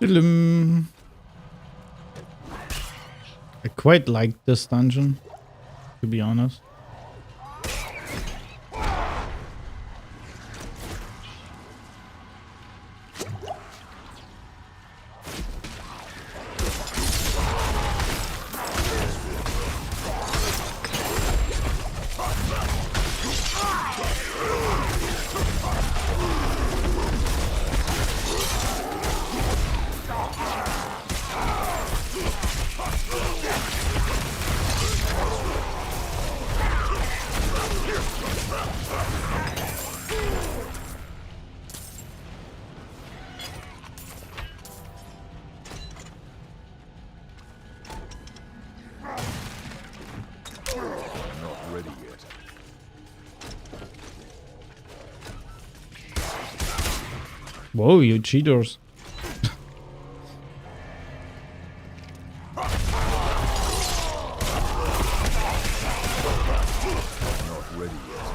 I quite like this dungeon, to be honest. Whoa, you cheaters. Not ready yet.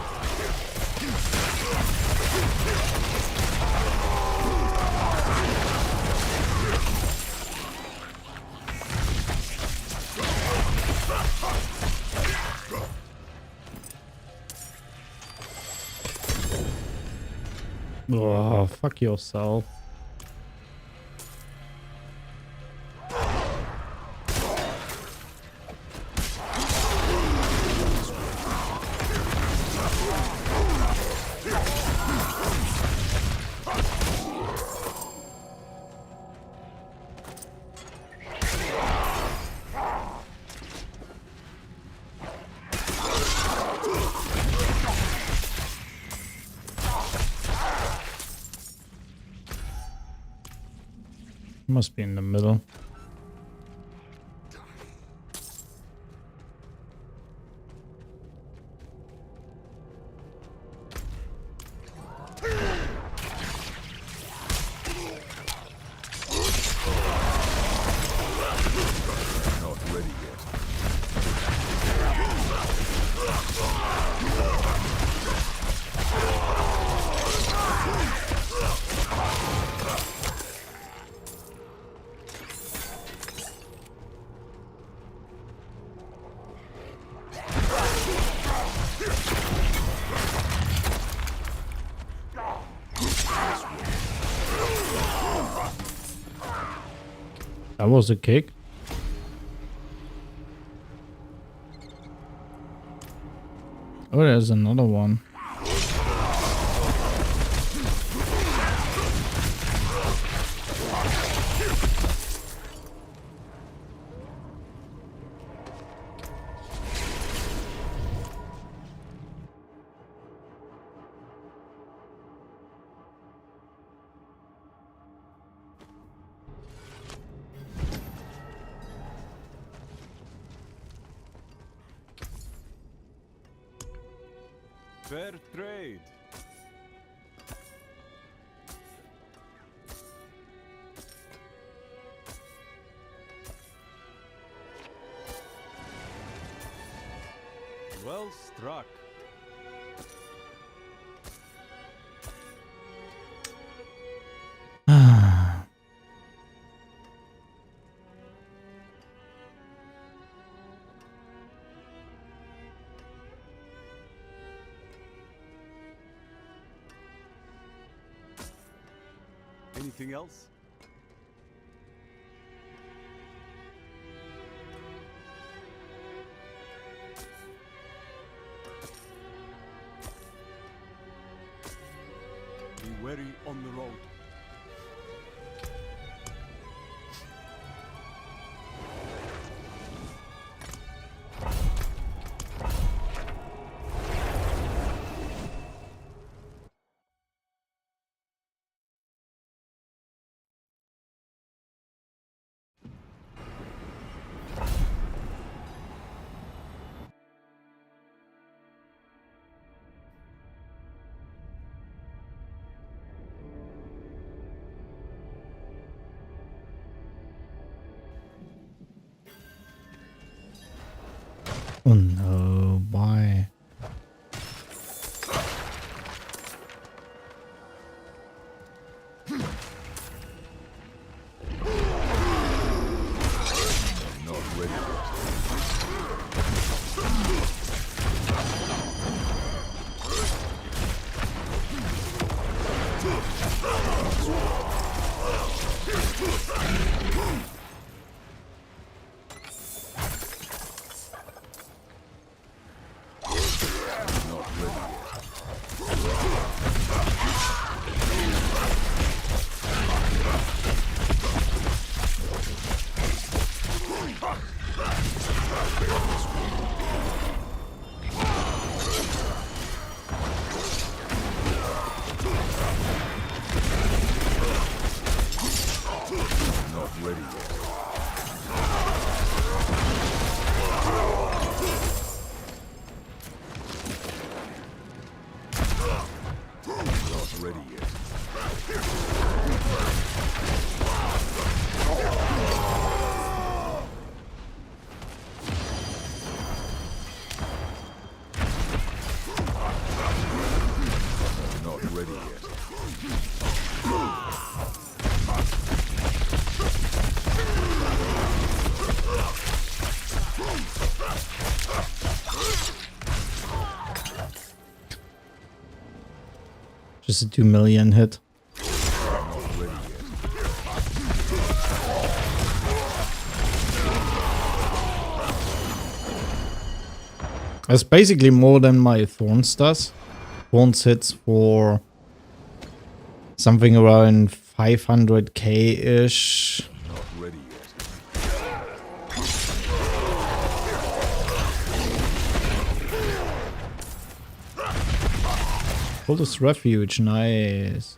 Oh, fuck yourself. Must be in the middle. Not ready yet. That was a kick. Oh, there's another one. Fair trade. Well struck. Anything else? Be wary on the road. Oh no, why? Not ready yet. Not ready yet. Not ready yet. Not ready yet. Just a 2 million hit. That's basically more than my Thorns does. Thorns hits for something around 500k-ish. Not ready yet. Coldest refuge, nice.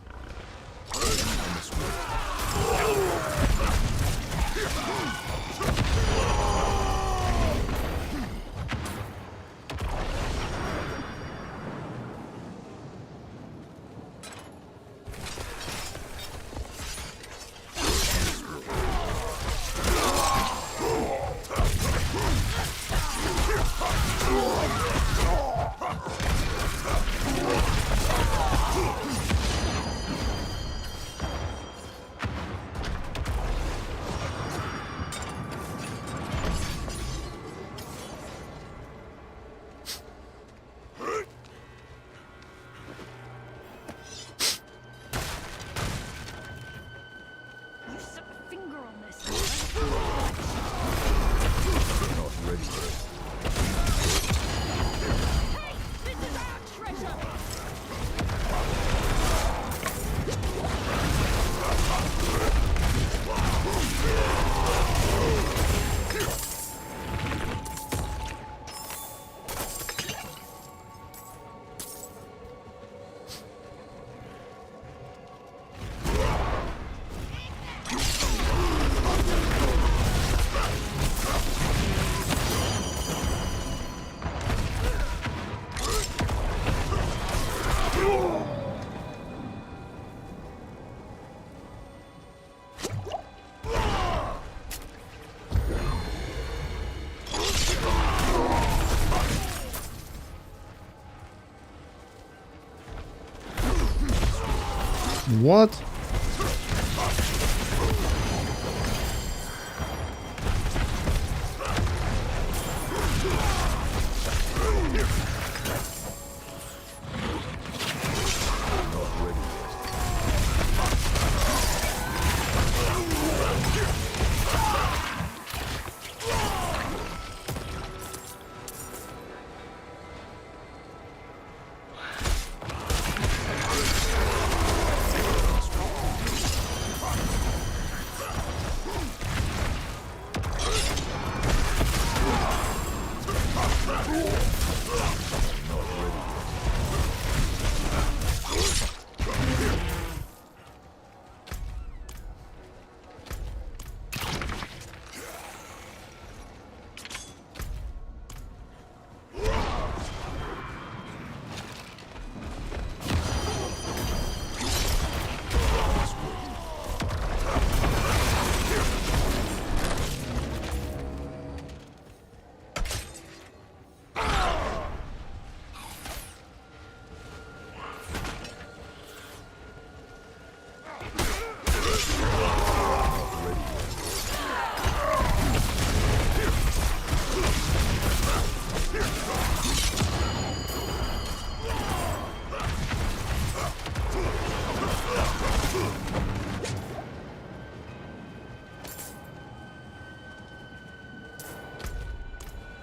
You stuck a finger on this. Not ready yet. Hey, this is our treasure. What?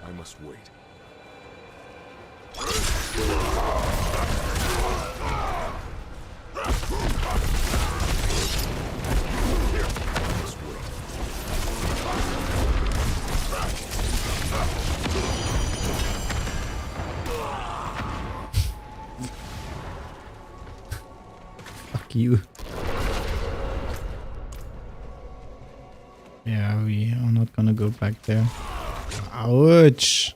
I must wait. Fuck you. Yeah, we are not gonna go back there. Ouch.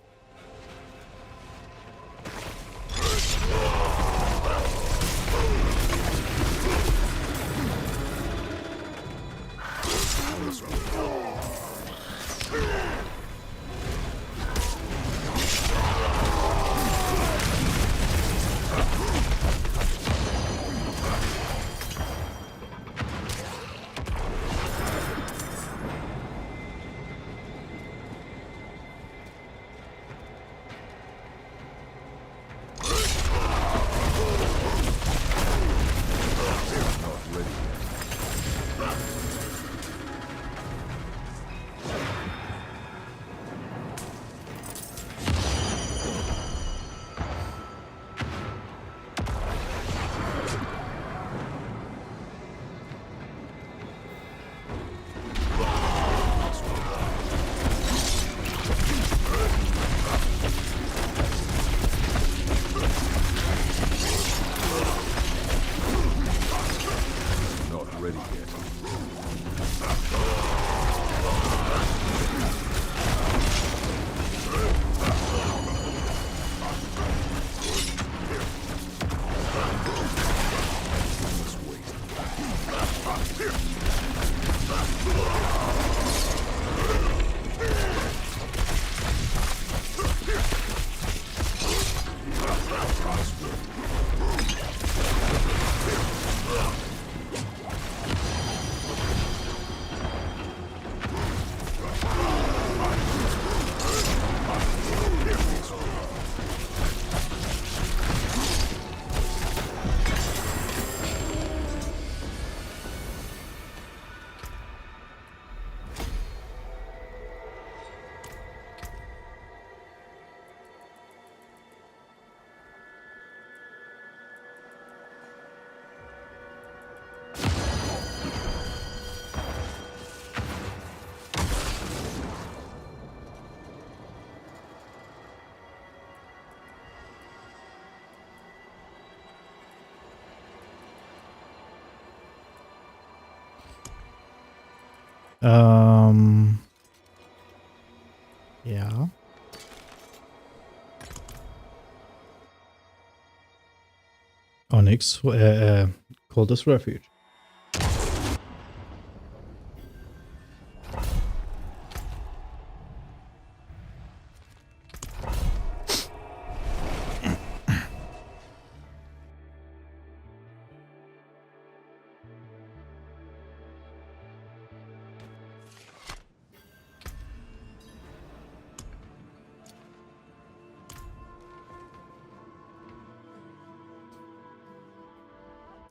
Yeah. Onyx, Coldest Refuge.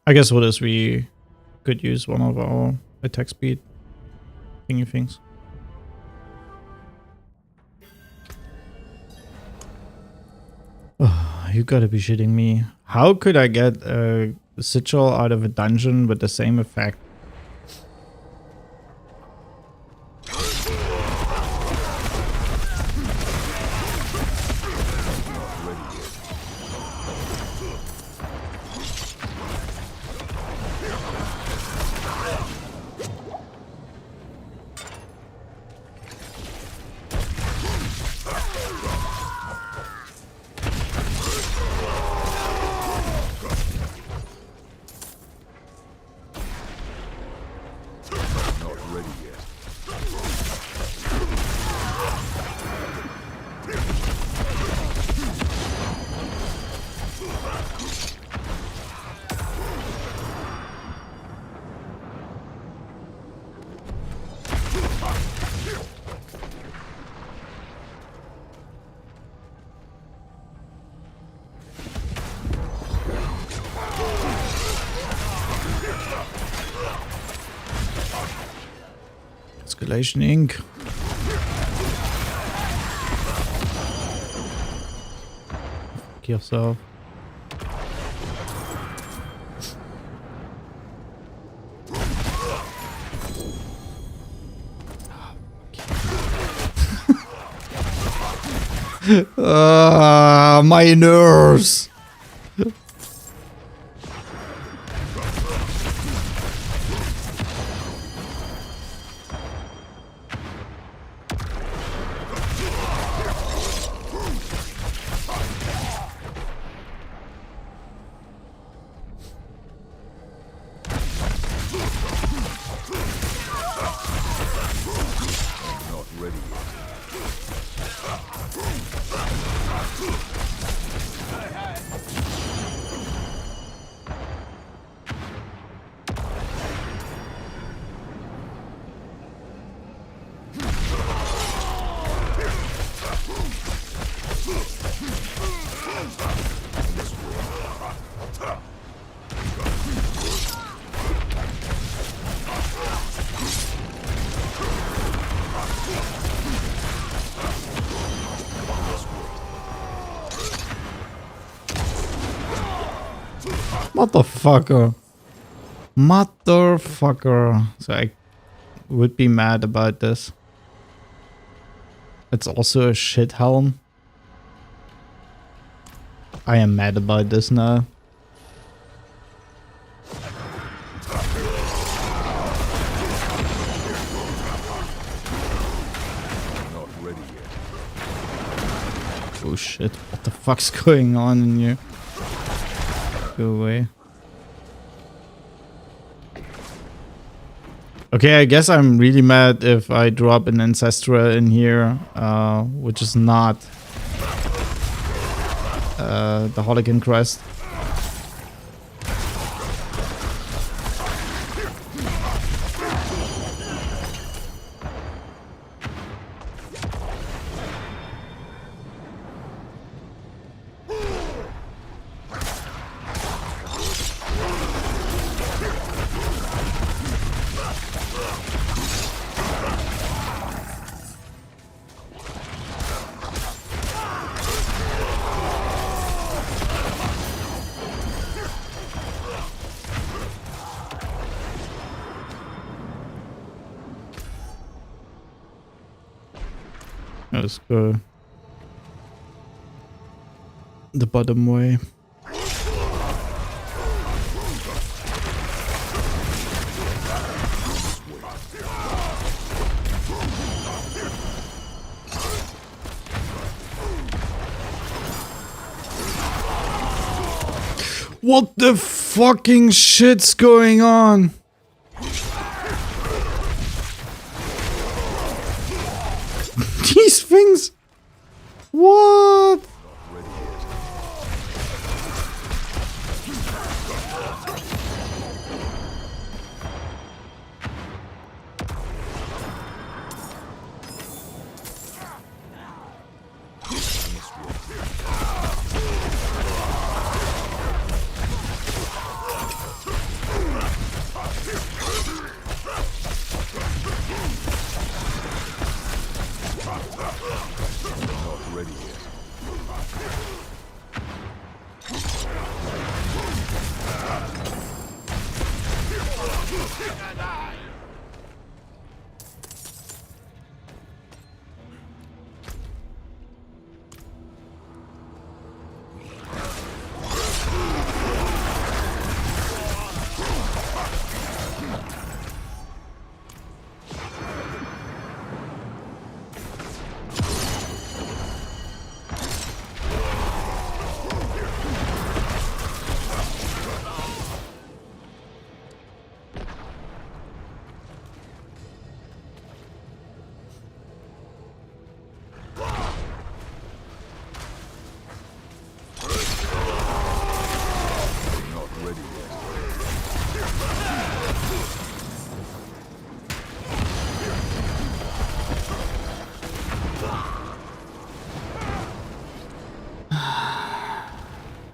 I guess what is we could use one of our attack speed thingy things. Oh, you gotta be shitting me. How could I get a sigil out of a dungeon with the same effect? Escalation Inc. Fuck yourself. My nerves. Motherfucker. Motherfucker. So I would be mad about this. It's also a shit helm. I am mad about this now. Oh shit, what the fuck's going on in here? Go away. Okay, I guess I'm really mad if I drop an Ancestral in here, which is not the Holigan Crest. Let's go the bottom way. What the fucking shit's going on? These things. What?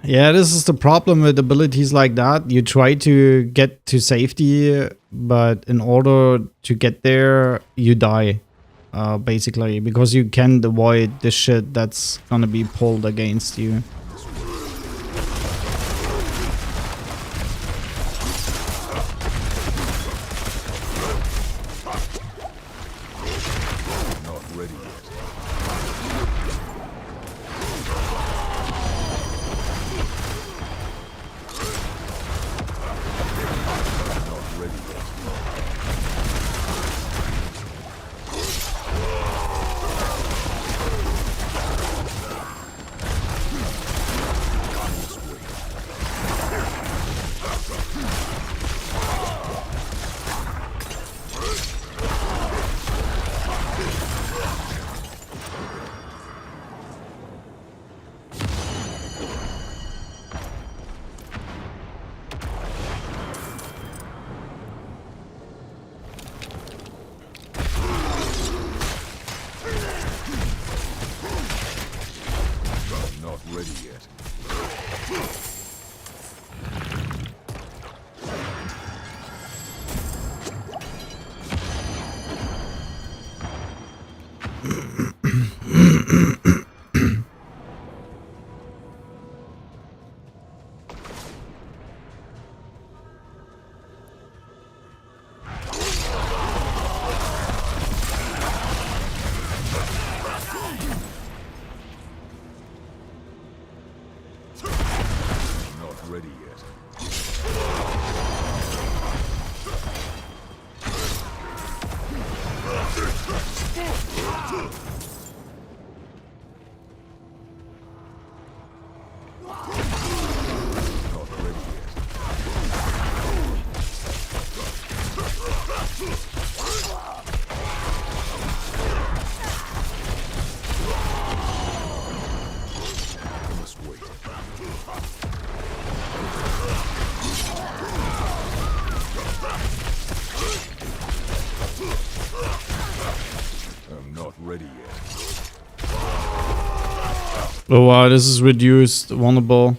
Yeah, this is the problem with abilities like that. You try to get to safety, but in order to get there, you die. Basically, because you can't avoid the shit that's gonna be pulled against you. Oh wow, this is reduced, vulnerable.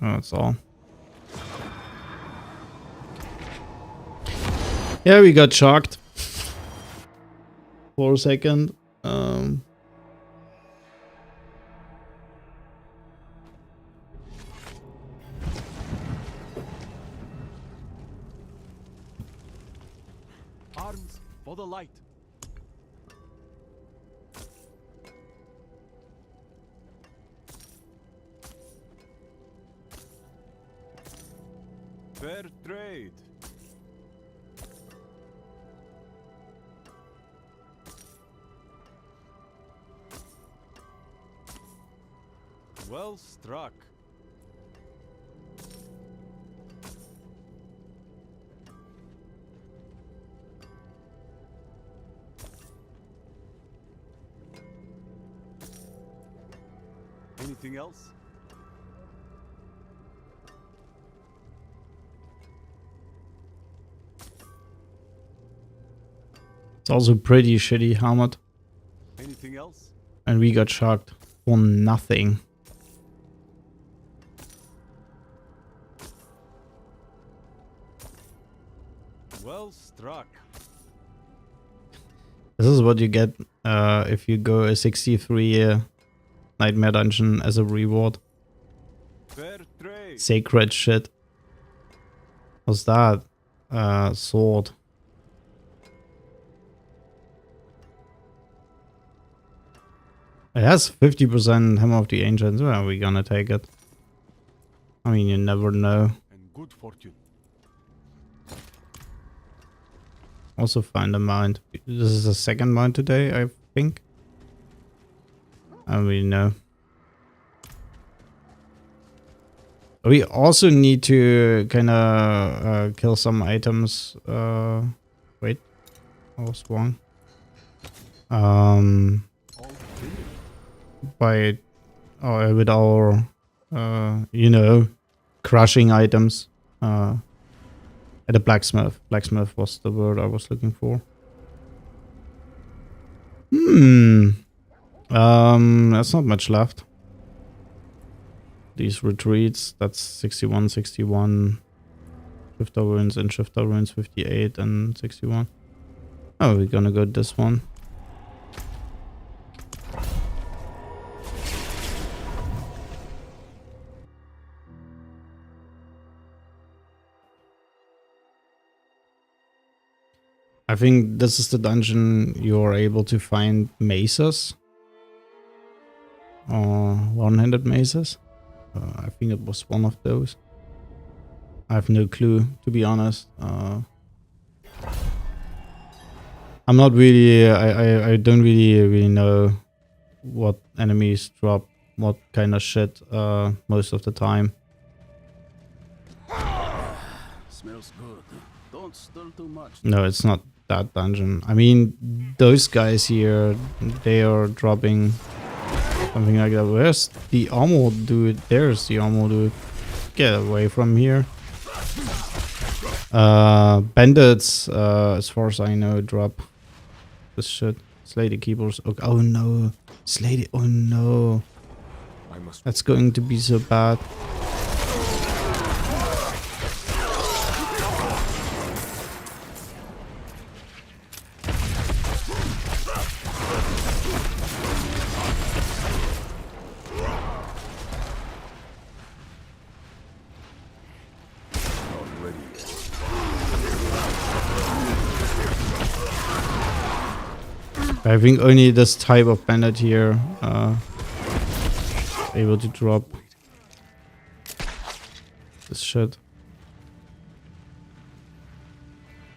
Oh, that's all. Yeah, we got shocked for a second. Arms for the light. Fair trade. Well struck. Anything else? It's also pretty shitty helmet. Anything else? And we got shocked for nothing. Well struck. This is what you get if you go a 63 Nightmare Dungeon as a reward. Fair trade. Sacred shit. What's that? Sword. It has 50% Hammer of the Ancients. Well, we're gonna take it. I mean, you never know. And good fortune. Also find a mount. This is the second mount today, I think. I don't really know. We also need to kind of kill some items. Wait, I was wrong. By with our you know, crushing items at a blacksmith. Blacksmith was the word I was looking for. That's not much left. These retreats, that's 61, 61. Shifter ruins and shifter ruins 58 and 61. Oh, we're gonna go this one. I think this is the dungeon you're able to find maces. Or one-handed maces. I think it was one of those. I have no clue, to be honest. I'm not really... I don't really know what enemies drop what kind of shit most of the time. Smells good. Don't stir too much. No, it's not that dungeon. I mean, those guys here, they are dropping something like that. Where's the armor dude? There's the armor dude. Get away from here. Bandits, as far as I know, drop this shit. Slay the keepers. Okay. Oh no. Slay the... Oh no. That's going to be so bad. I think only this type of bandit here able to drop this shit.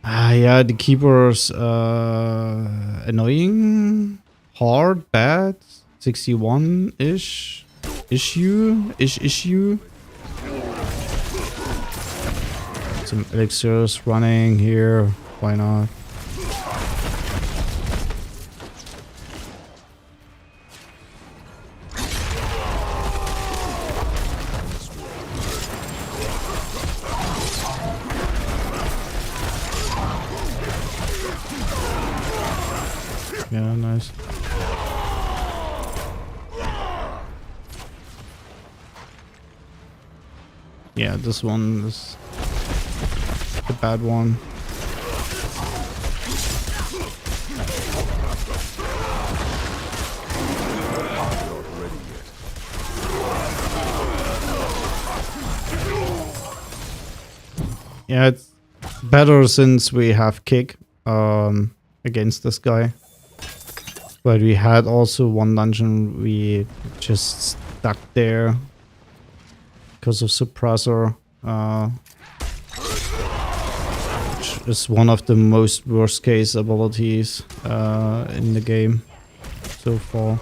Yeah, the keepers annoying, hard, bad, 61-ish, issue. Some elixirs running here, why not? Yeah, nice. Yeah, this one is the bad one. Yeah, it's better since we have kick against this guy. But we had also one dungeon we just stuck there because of suppressor, which is one of the most worst case abilities in the game so far.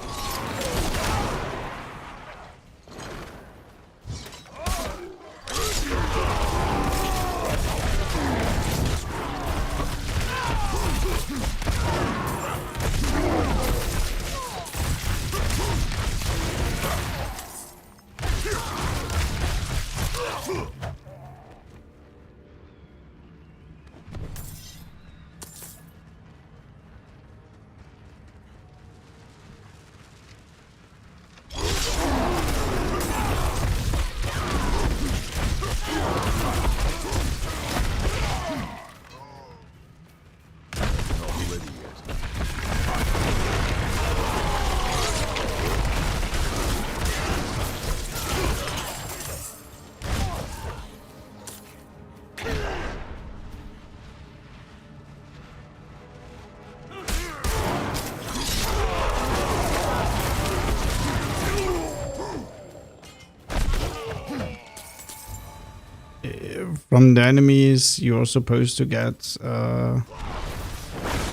From the enemies, you're supposed to get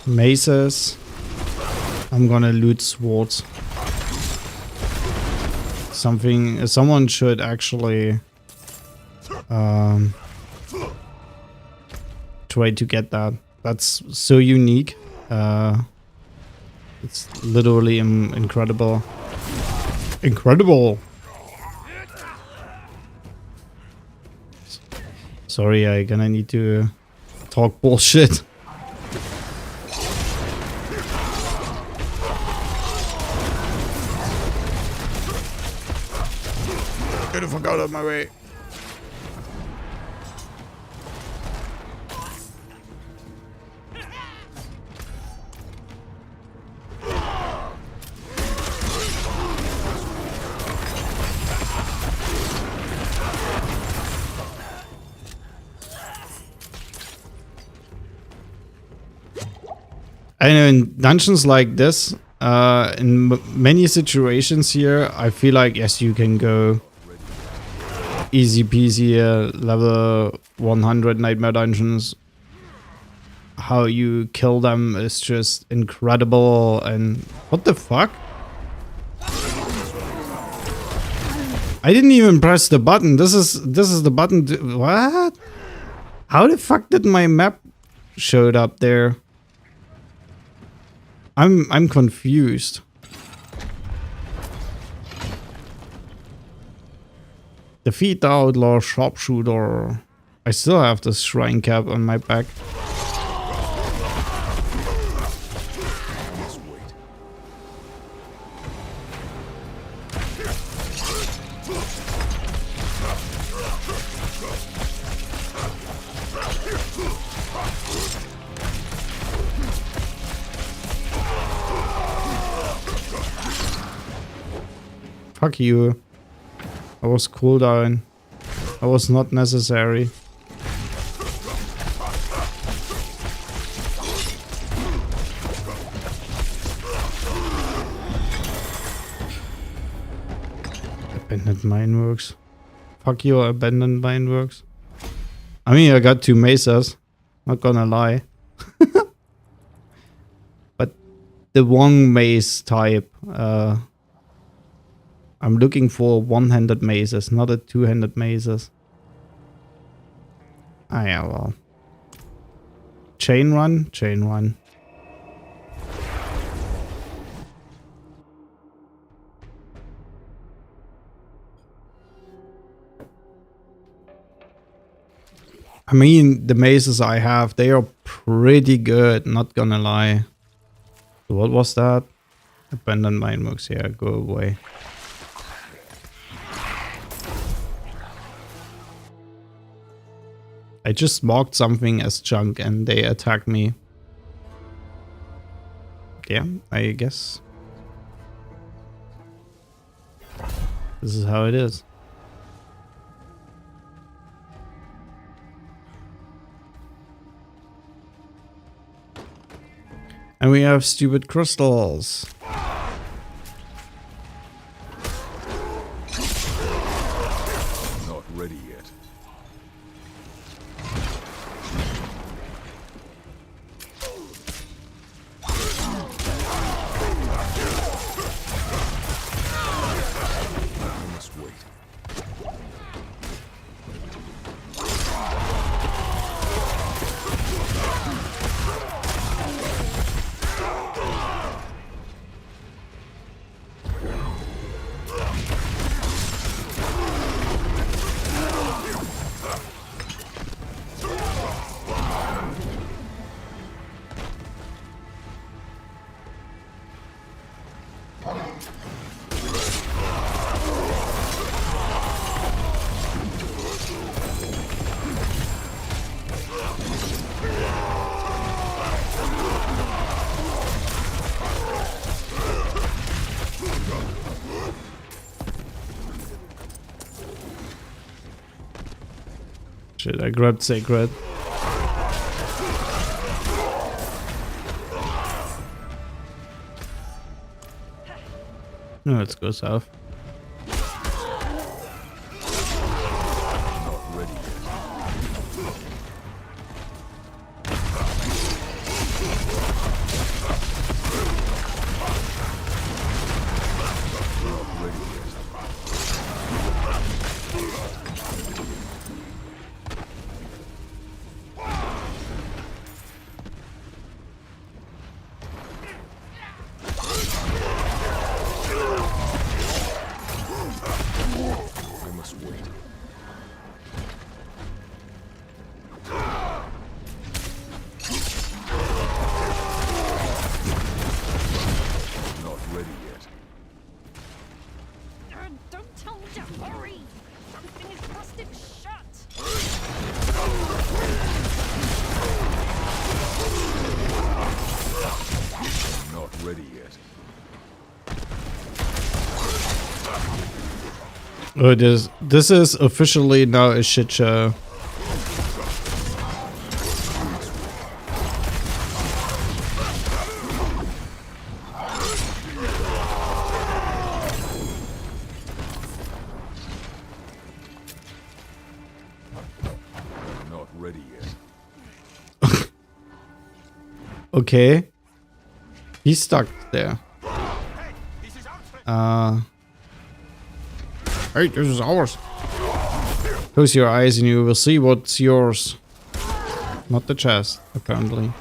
maces. I'm gonna loot swords. Someone should actually try to get that. That's so unique. It's literally incredible. Incredible! Sorry, I'm gonna need to talk bullshit. Get the fuck out of my way. I know in dungeons like this, in many situations here, I feel like, yes, you can go easy peasy level 100 nightmare dungeons. How you kill them is just incredible. And what the fuck? I didn't even press the button. This is the button. What? How the fuck did my map showed up there? I'm confused. Defeat the outlaw sharpshooter. I still have this shrine cap on my back. Fuck you. I was cooldown. I was not necessary. Abandoned mineworks. Fuck you, abandoned mineworks. I mean, I got 2 mesas. Not gonna lie. But the one mace type, I'm looking for one-handed mazes, not a two-handed mazes. Ah yeah, well. Chain run? Chain run. I mean, the mazes I have, they are pretty good, not gonna lie. So what was that? Abandoned mineworks, yeah, go away. I just marked something as junk and they attacked me. Yeah, I guess. This is how it is. And we have stupid crystals. Not ready yet. I must wait. Shit, I grabbed Sacred. No, let's go south. Not ready yet. Not ready yet. I must wait. Not ready yet. Don't tell me to hurry. The thing is busted shut. Not ready yet. Oh, this is officially now a shit show. Not ready yet. Okay. He's stuck there. Hey, this is ours. Close your eyes and you will see what's yours. Not the chest, apparently.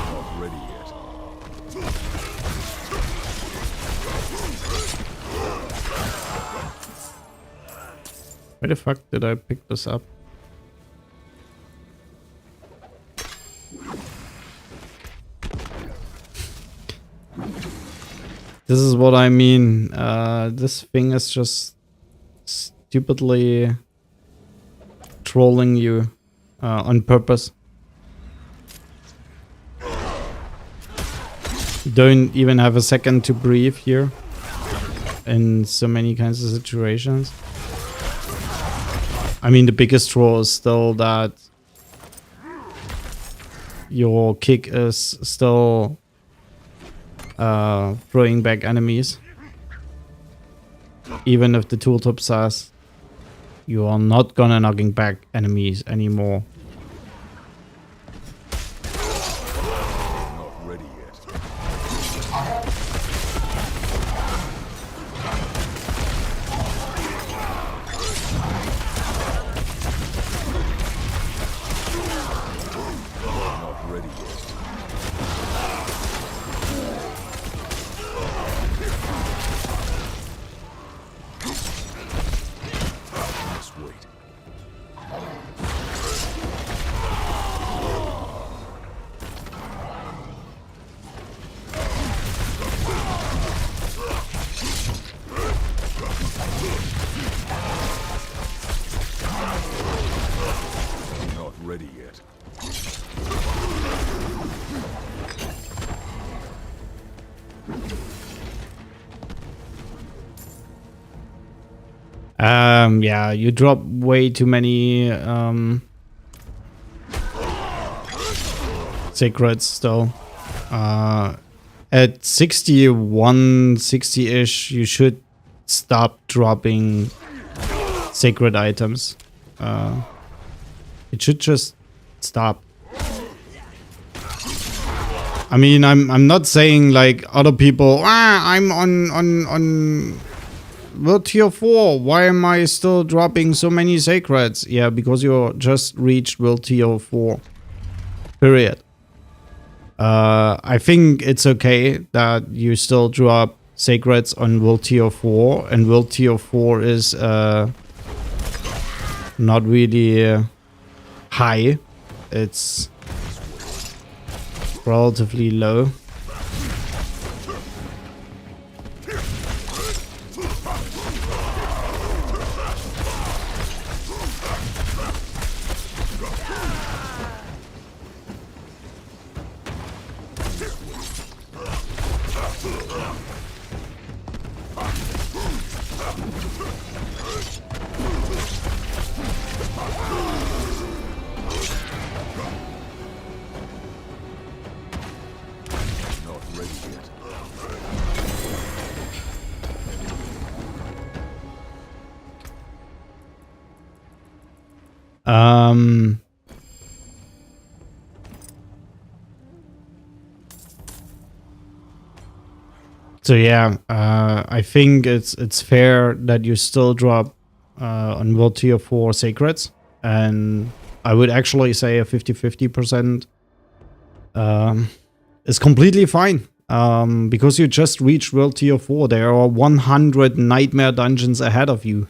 Not ready yet. Why the fuck did I pick this up? This is what I mean. This thing is just stupidly trolling you on purpose. Don't even have a second to breathe here in so many kinds of situations. I mean, the biggest troll is still that your kick is still throwing back enemies. Even if the tooltip says you are not gonna knocking back enemies anymore. Not ready yet. Not ready yet. Yeah, you drop way too many secrets though. At 61, 60-ish, you should stop dropping sacred items. It should just stop. I mean, I'm not saying like other people, I'm on world tier 4. Why am I still dropping so many sacreds? Yeah, because you just reached world tier 4. Period. I think it's okay that you still drop sacreds on world tier 4, and world tier 4 is not really high. It's relatively low. Not ready yet. So yeah, I think it's fair that you still drop on world tier 4 sacreds, and I would actually say a 50-50% is completely fine. Because you just reached world tier 4, there are 100 nightmare dungeons ahead of you.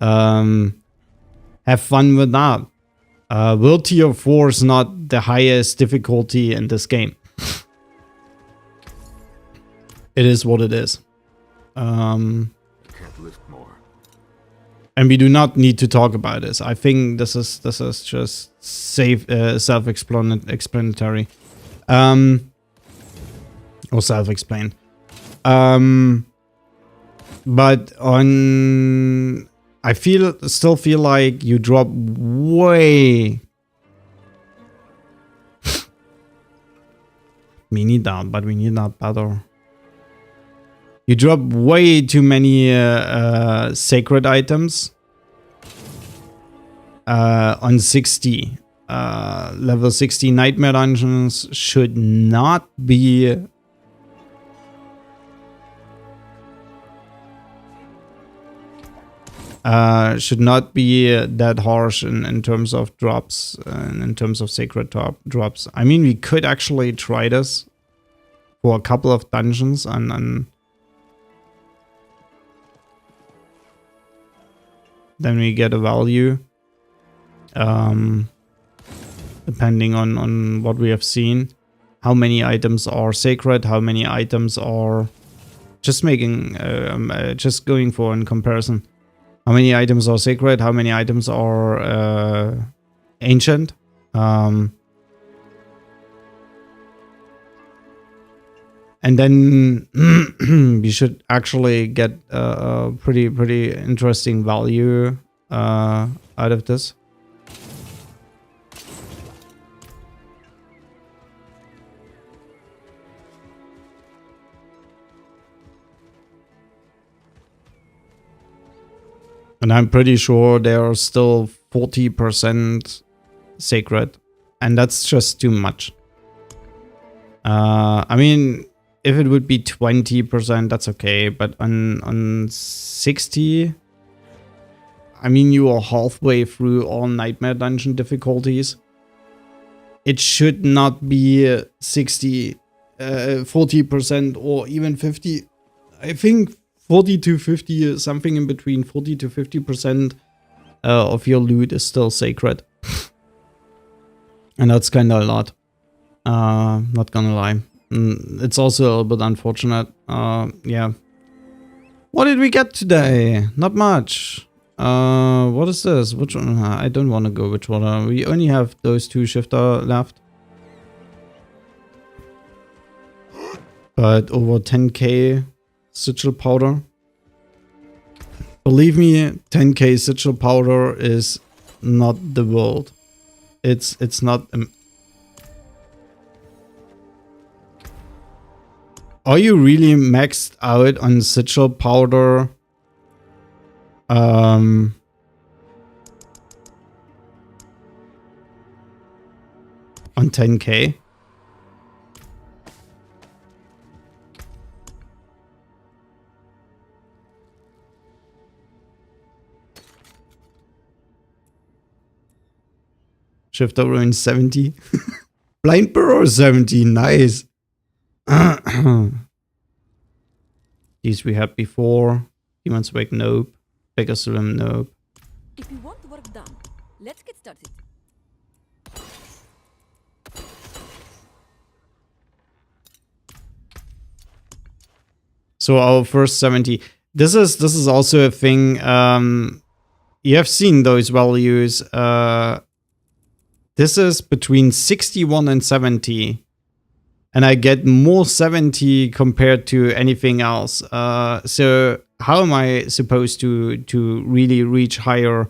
Have fun with that. World tier 4 is not the highest difficulty in this game. It is what it is. I can't lift more. And we do not need to talk about this. I think this is just self-explanatory. Or self-explained. But on, I still feel like you drop way. We need that, but we need that better. You drop way too many sacred items on 60. Level 60 nightmare dungeons should not be that harsh in terms of drops and in terms of sacred drops. I mean, we could actually try this for a couple of dungeons and then we get a value, depending on what we have seen. How many items are sacred, how many items are just just going for in comparison. How many items are sacred, how many items are ancient. And then we should actually get a pretty interesting value out of this. And I'm pretty sure there are still 40% sacred, and that's just too much. I mean, if it would be 20%, that's okay. But on 60, I mean, you are halfway through all nightmare dungeon difficulties. It should not be 60, 40% or even 50. I think 40 to 50, something in between 40 to 50% of your loot is still sacred. And that's kind of a lot. Not gonna lie. It's also a little bit unfortunate. Yeah. What did we get today? Not much. What is this? Which one? I don't want to go which one. We only have those two shifter left. But over 10k sigil powder. Believe me, 10k sigil powder is not the world. It's not. Are you really maxed out on sigil powder? On 10k? Shift over in 70. Blind Burrow 70, nice. These we had before. Demon's Wake, nope. Beggar Swim, nope. If you want work done, let's get started. So our first 70. This is also a thing. You have seen those values. This is between 61 and 70. And I get more 70 compared to anything else. So how am I supposed to really reach higher,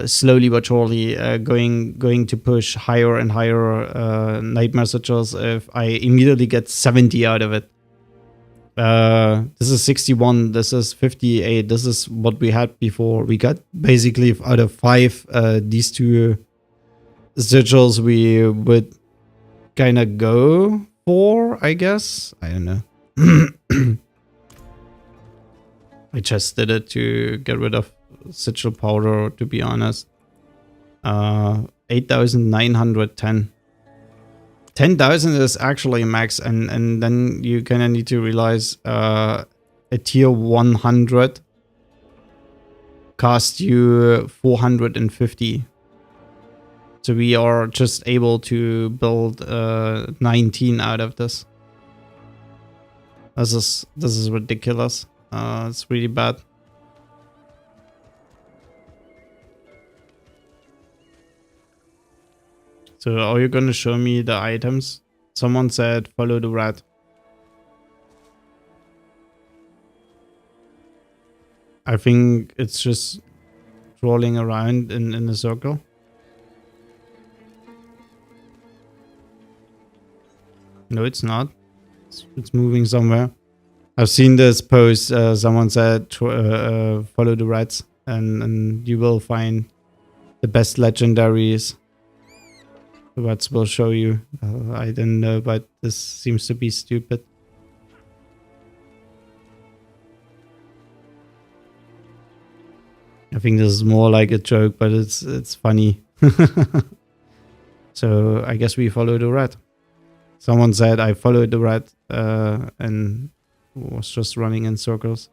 slowly but surely, going to push higher and higher night messages if I immediately get 70 out of it? This is 61, this is 58, this is what we had before. We got basically out of 5, these two sigils we would kind of go for, I guess. I don't know. I just did it to get rid of sigil powder, to be honest. 8,910. 10,000 is actually max, and then you kind of need to realize a tier 100 cost you 450. So we are just able to build 19 out of this. This is ridiculous. It's really bad. So are you gonna show me the items? Someone said follow the rat. I think it's just rolling around in a circle. No, it's not. It's moving somewhere. I've seen this post. Someone said follow the rats and you will find the best legendaries. The rats will show you. I don't know, but this seems to be stupid. I think this is more like a joke, but it's funny. So I guess we follow the rat. Someone said I followed the rat and was just running in circles.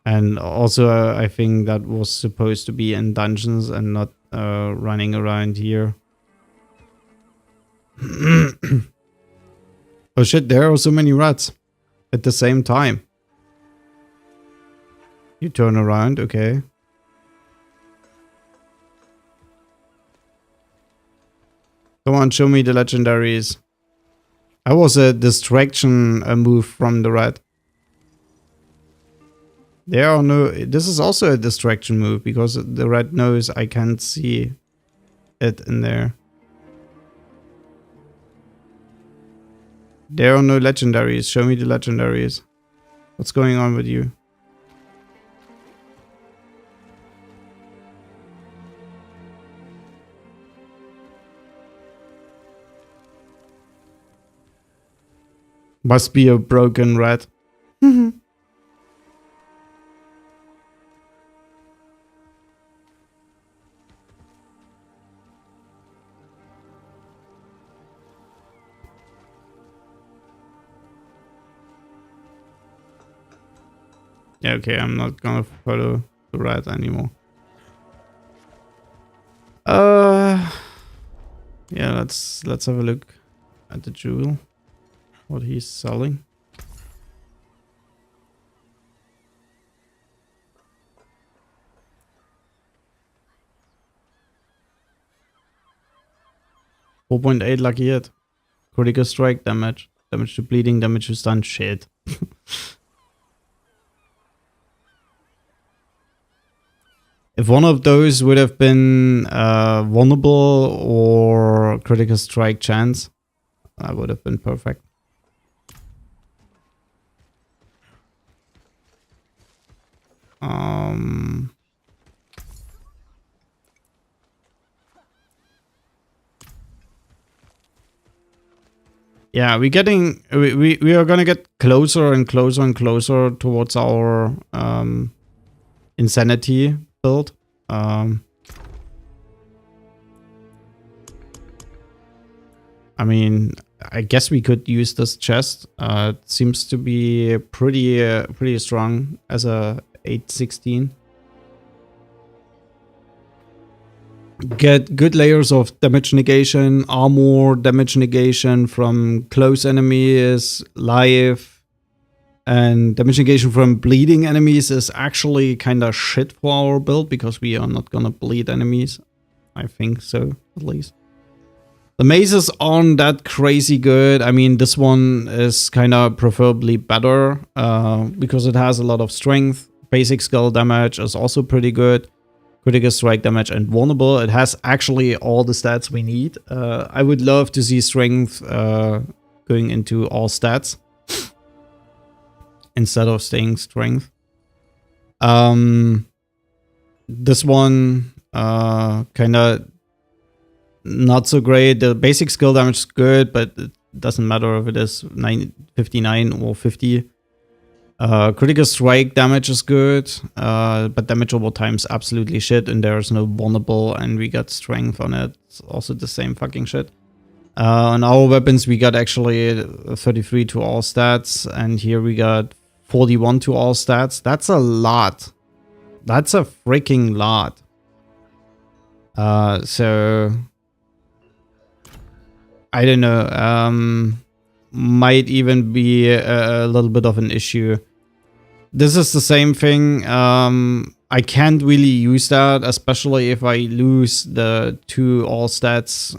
And also I think that was supposed to be in dungeons and not running around here. Oh shit, there are so many rats at the same time. You turn around, okay. Come on, show me the legendaries. That was a distraction move from the rat. There are no... This is also a distraction move because the rat knows I can't see it in there. There are no legendaries. Show me the legendaries. What's going on with you? Must be a broken rat. Yeah, okay, I'm not gonna follow the rat anymore. Yeah, let's have a look at the jewel. What he's selling. .8 lucky hit. Critical strike damage. Damage to bleeding, damage to stun. Shit. If one of those would have been vulnerable or critical strike chance, that would have been perfect. Yeah, we are gonna get closer and closer and closer towards our insanity build. I mean, I guess we could use this chest. It seems to be pretty strong as a 816. Get good layers of damage negation, armor damage negation from close enemies, life, and damage negation from bleeding enemies is actually kind of shit for our build because we are not gonna bleed enemies. I think so, at least. The mazes aren't that crazy good. I mean, this one is kind of preferably better because it has a lot of strength. Basic skill damage is also pretty good. Critical strike damage and vulnerable. It has actually all the stats we need. I would love to see strength going into all stats instead of staying strength. This one kind of not so great. The basic skill damage is good, but it doesn't matter if it is 59 or 50. Critical strike damage is good, but damage over time is absolutely shit, and there is no vulnerable, and we got strength on it. It's also the same fucking shit. On our weapons, we got actually 33 to all stats, and here we got 41 to all stats. That's a lot. That's a freaking lot. So I don't know. Might even be a little bit of an issue. This is the same thing. I can't really use that, especially if I lose the 2 all stats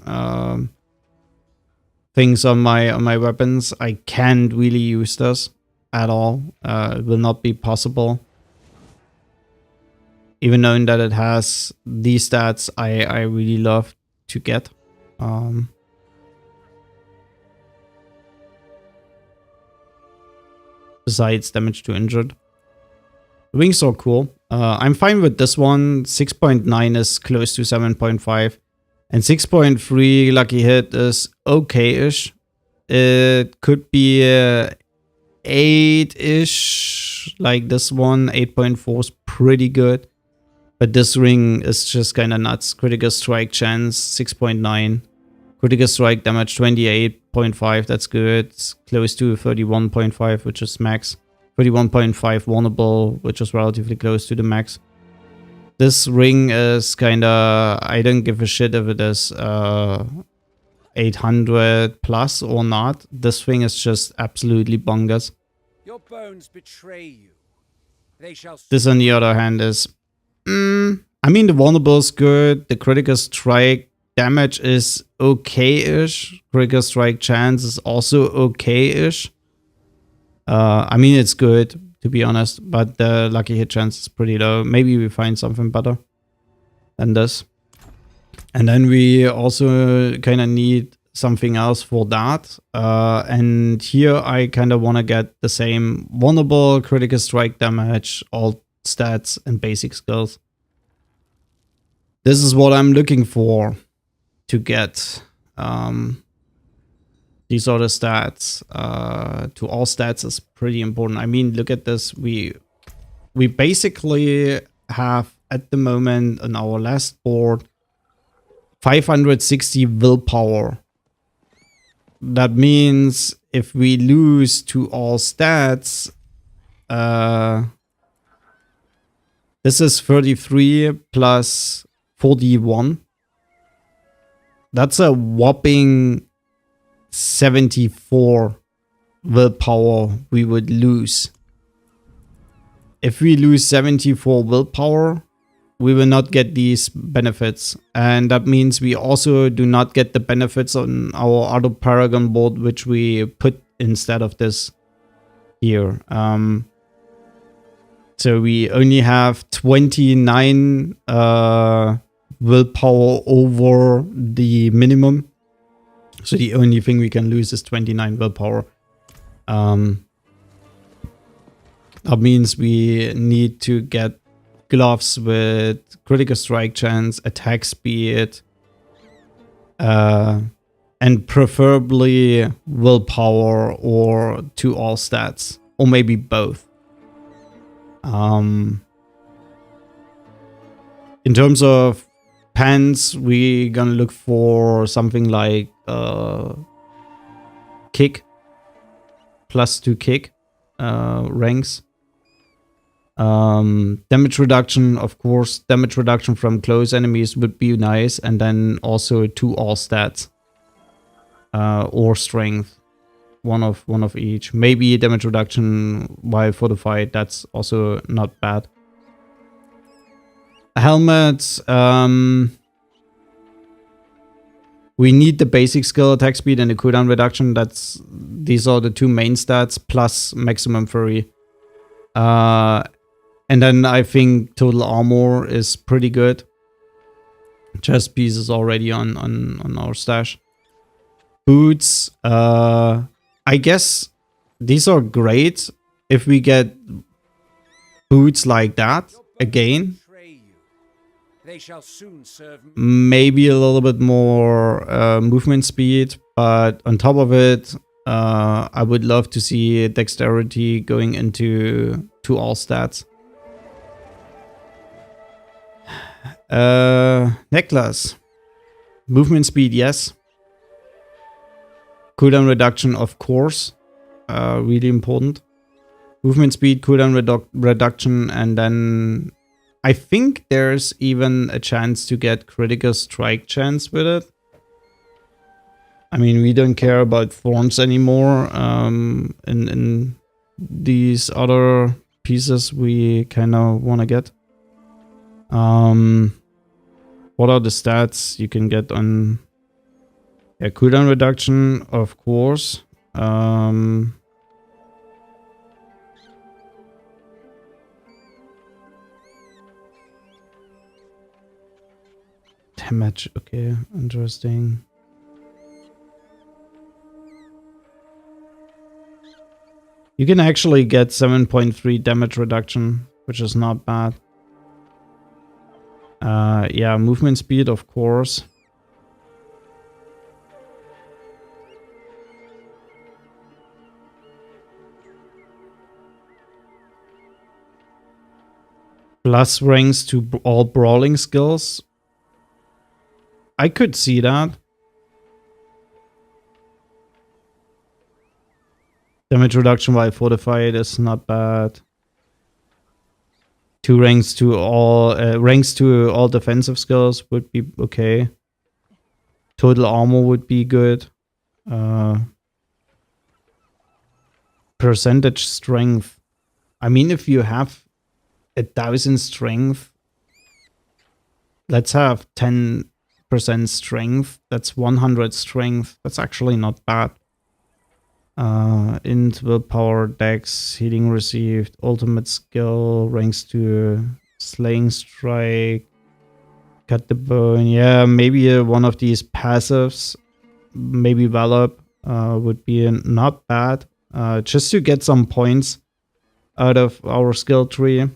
things on my weapons. I can't really use this at all. It will not be possible. Even knowing that it has these stats, I really love to get. Besides damage to injured. The wings are cool. I'm fine with this one. 6.9 is close to 7.5. And 6.3 lucky hit is okay-ish. It could be 8-ish. Like this one. 8.4 is pretty good. But this ring is just kind of nuts. Critical strike chance 6.9. Critical strike damage 28.5, that's good. It's close to 31.5, which is max. 31.5 vulnerable, which is relatively close to the max. This ring is kinda... I don't give a shit if it is 800 plus or not. This thing is just absolutely bonkers. Your bones betray you. They shall... This on the other hand is... I mean, the vulnerable is good. The critical strike damage is okay-ish. Critical strike chance is also okay-ish. I mean, it's good, to be honest, but the lucky hit chance is pretty low. Maybe we find something better than this. And then we also kind of need something else for that. And here I kind of want to get the same vulnerable, critical strike damage, all stats, and basic skills. This is what I'm looking for to get. These are the stats. To all stats is pretty important. I mean, look at this. We basically have at the moment on our last board 560 willpower. That means if we lose to all stats, this is 33 plus 41. That's a whopping 74 willpower we would lose. If we lose 74 willpower, we will not get these benefits. And that means we also do not get the benefits on our auto paragon board, which we put instead of this here. So we only have 29 willpower over the minimum. So the only thing we can lose is 29 willpower. That means we need to get gloves with critical strike chance, attack speed, and preferably willpower or to all stats, or maybe both. In terms of pants, we're gonna look for something like kick, +2 kick ranks. Damage reduction, of course, damage reduction from close enemies would be nice, and then also to all stats or strength, one of each. Maybe damage reduction while fortified, that's also not bad. Helmets, we need the basic skill, attack speed, and the cooldown reduction. These are the two main stats plus maximum fury. And then I think total armor is pretty good. Chest piece is already on our stash. Boots, I guess these are great if we get boots like that again. They shall soon serve me. Maybe a little bit more movement speed, but on top of it, I would love to see dexterity going into all stats. Necklace. Movement speed, yes. Cooldown reduction, of course. Really important. Movement speed, cooldown reduction, and then I think there's even a chance to get critical strike chance with it. I mean, we don't care about Thorns anymore. In these other pieces we kind of want to get. What are the stats you can get on? Yeah, cooldown reduction, of course. Damage, okay, interesting. You can actually get 7.3 damage reduction, which is not bad. Yeah, movement speed, of course. Plus ranks to all brawling skills. I could see that. Damage reduction while fortified is not bad. 2 ranks to all defensive skills would be okay. Total armor would be good. Percentage strength. I mean, if you have 1,000 strength, let's have 10% strength. That's 100 strength. That's actually not bad. Int, willpower, dex, healing received, ultimate skill, ranks to slaying strike, cut the bone. Yeah, maybe one of these passives, maybe Valor, would be not bad. Just to get some points out of our skill tree.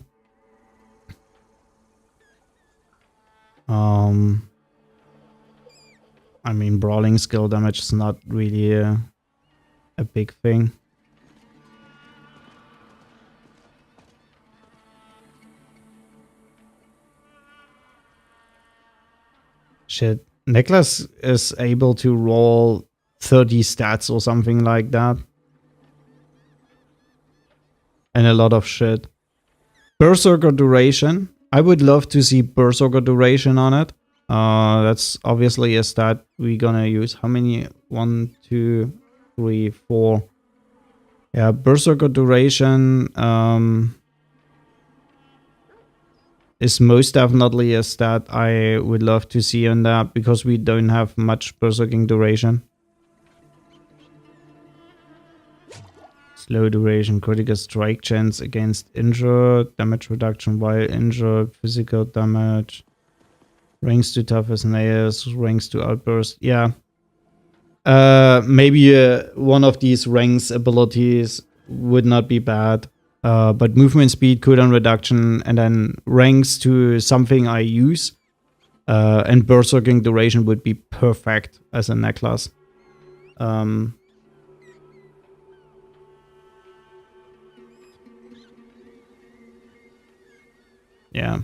I mean, brawling skill damage is not really a big thing. Shit. Necklace is able to roll 30 stats or something like that. And a lot of shit. Berserker duration. I would love to see Berserker duration on it. That's obviously a stat we're gonna use. How many? 1, 2, 3, 4. Yeah, Berserker duration is most definitely a stat I would love to see on that, because we don't have much berserking duration. Let's low duration critical strike chance against injured, damage reduction while injured, physical damage, ranks to tough as nails, ranks to outburst. Yeah. Maybe one of these ranks abilities would not be bad. But movement speed, cooldown reduction, and then ranks to something I use. And berserking duration would be perfect as a necklace. Yeah.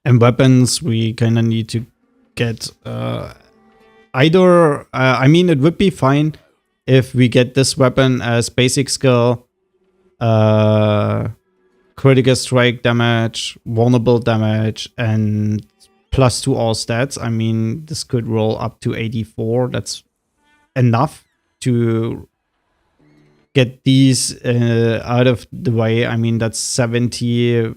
And weapons, we kind of need to get either... I mean, it would be fine if we get this weapon as basic skill, critical strike damage, vulnerable damage, and plus to all stats. I mean, this could roll up to 84. That's enough to get these out of the way. I mean, that's 74,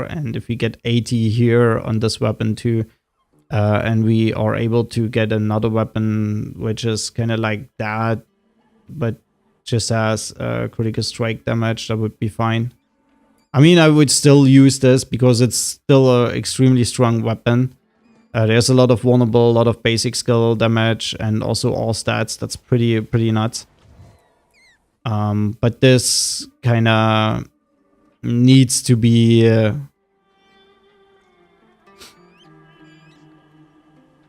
and if we get 80 here on this weapon too, and we are able to get another weapon which is kind of like that, but just has critical strike damage, that would be fine. I mean, I would still use this because it's still an extremely strong weapon. There's a lot of vulnerable, a lot of basic skill damage, and also all stats. That's pretty nuts. But this kind of needs to be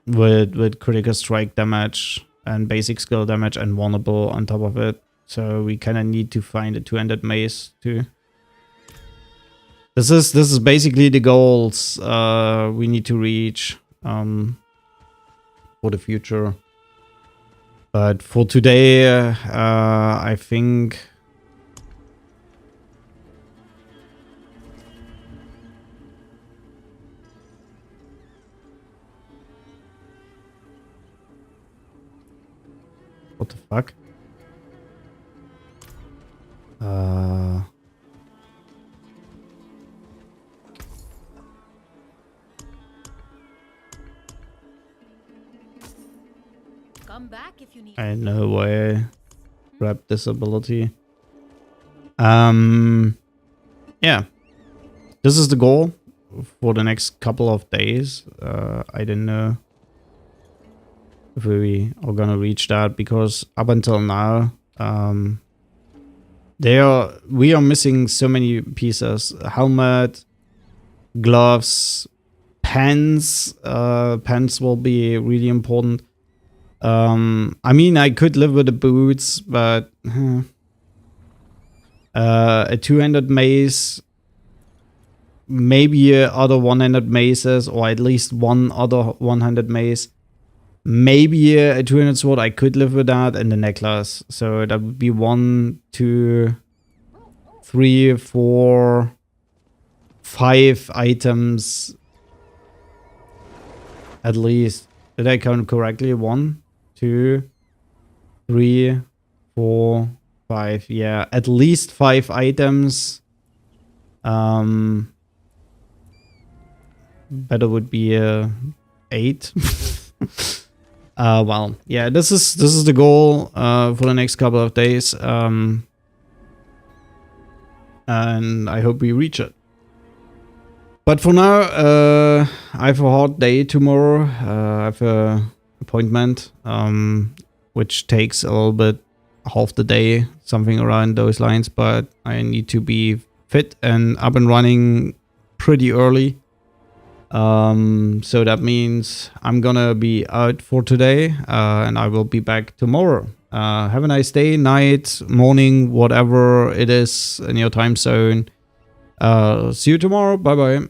with critical strike damage and basic skill damage and vulnerable on top of it. So we kind of need to find a two-handed mace too. This is basically the goals we need to reach for the future. But for today, I think what the fuck? Come back if you need. I know why I grabbed this ability. Yeah. This is the goal for the next couple of days. I don't know if we are gonna reach that, because up until now, we are missing so many pieces. Helmet, gloves, pants. Pants will be really important. I mean, I could live with the boots, but a two-handed mace, maybe other one-handed maces, or at least one other one-handed mace. Maybe a two-handed sword, I could live with that, and the necklace. So that would be 1, 2, 3, 4, 5 items at least. Did I count correctly? 1, 2, 3, 4, 5. Yeah, at least 5 items. Better would be 8. Well, yeah, this is the goal for the next couple of days, and I hope we reach it. But for now, I have a hard day tomorrow. I have a appointment, which takes a little bit, half the day, something around those lines. But I need to be fit and up and running pretty early. So that means I'm gonna be out for today, and I will be back tomorrow. Have a nice day, night, morning, whatever it is in your time zone. See you tomorrow. Bye bye.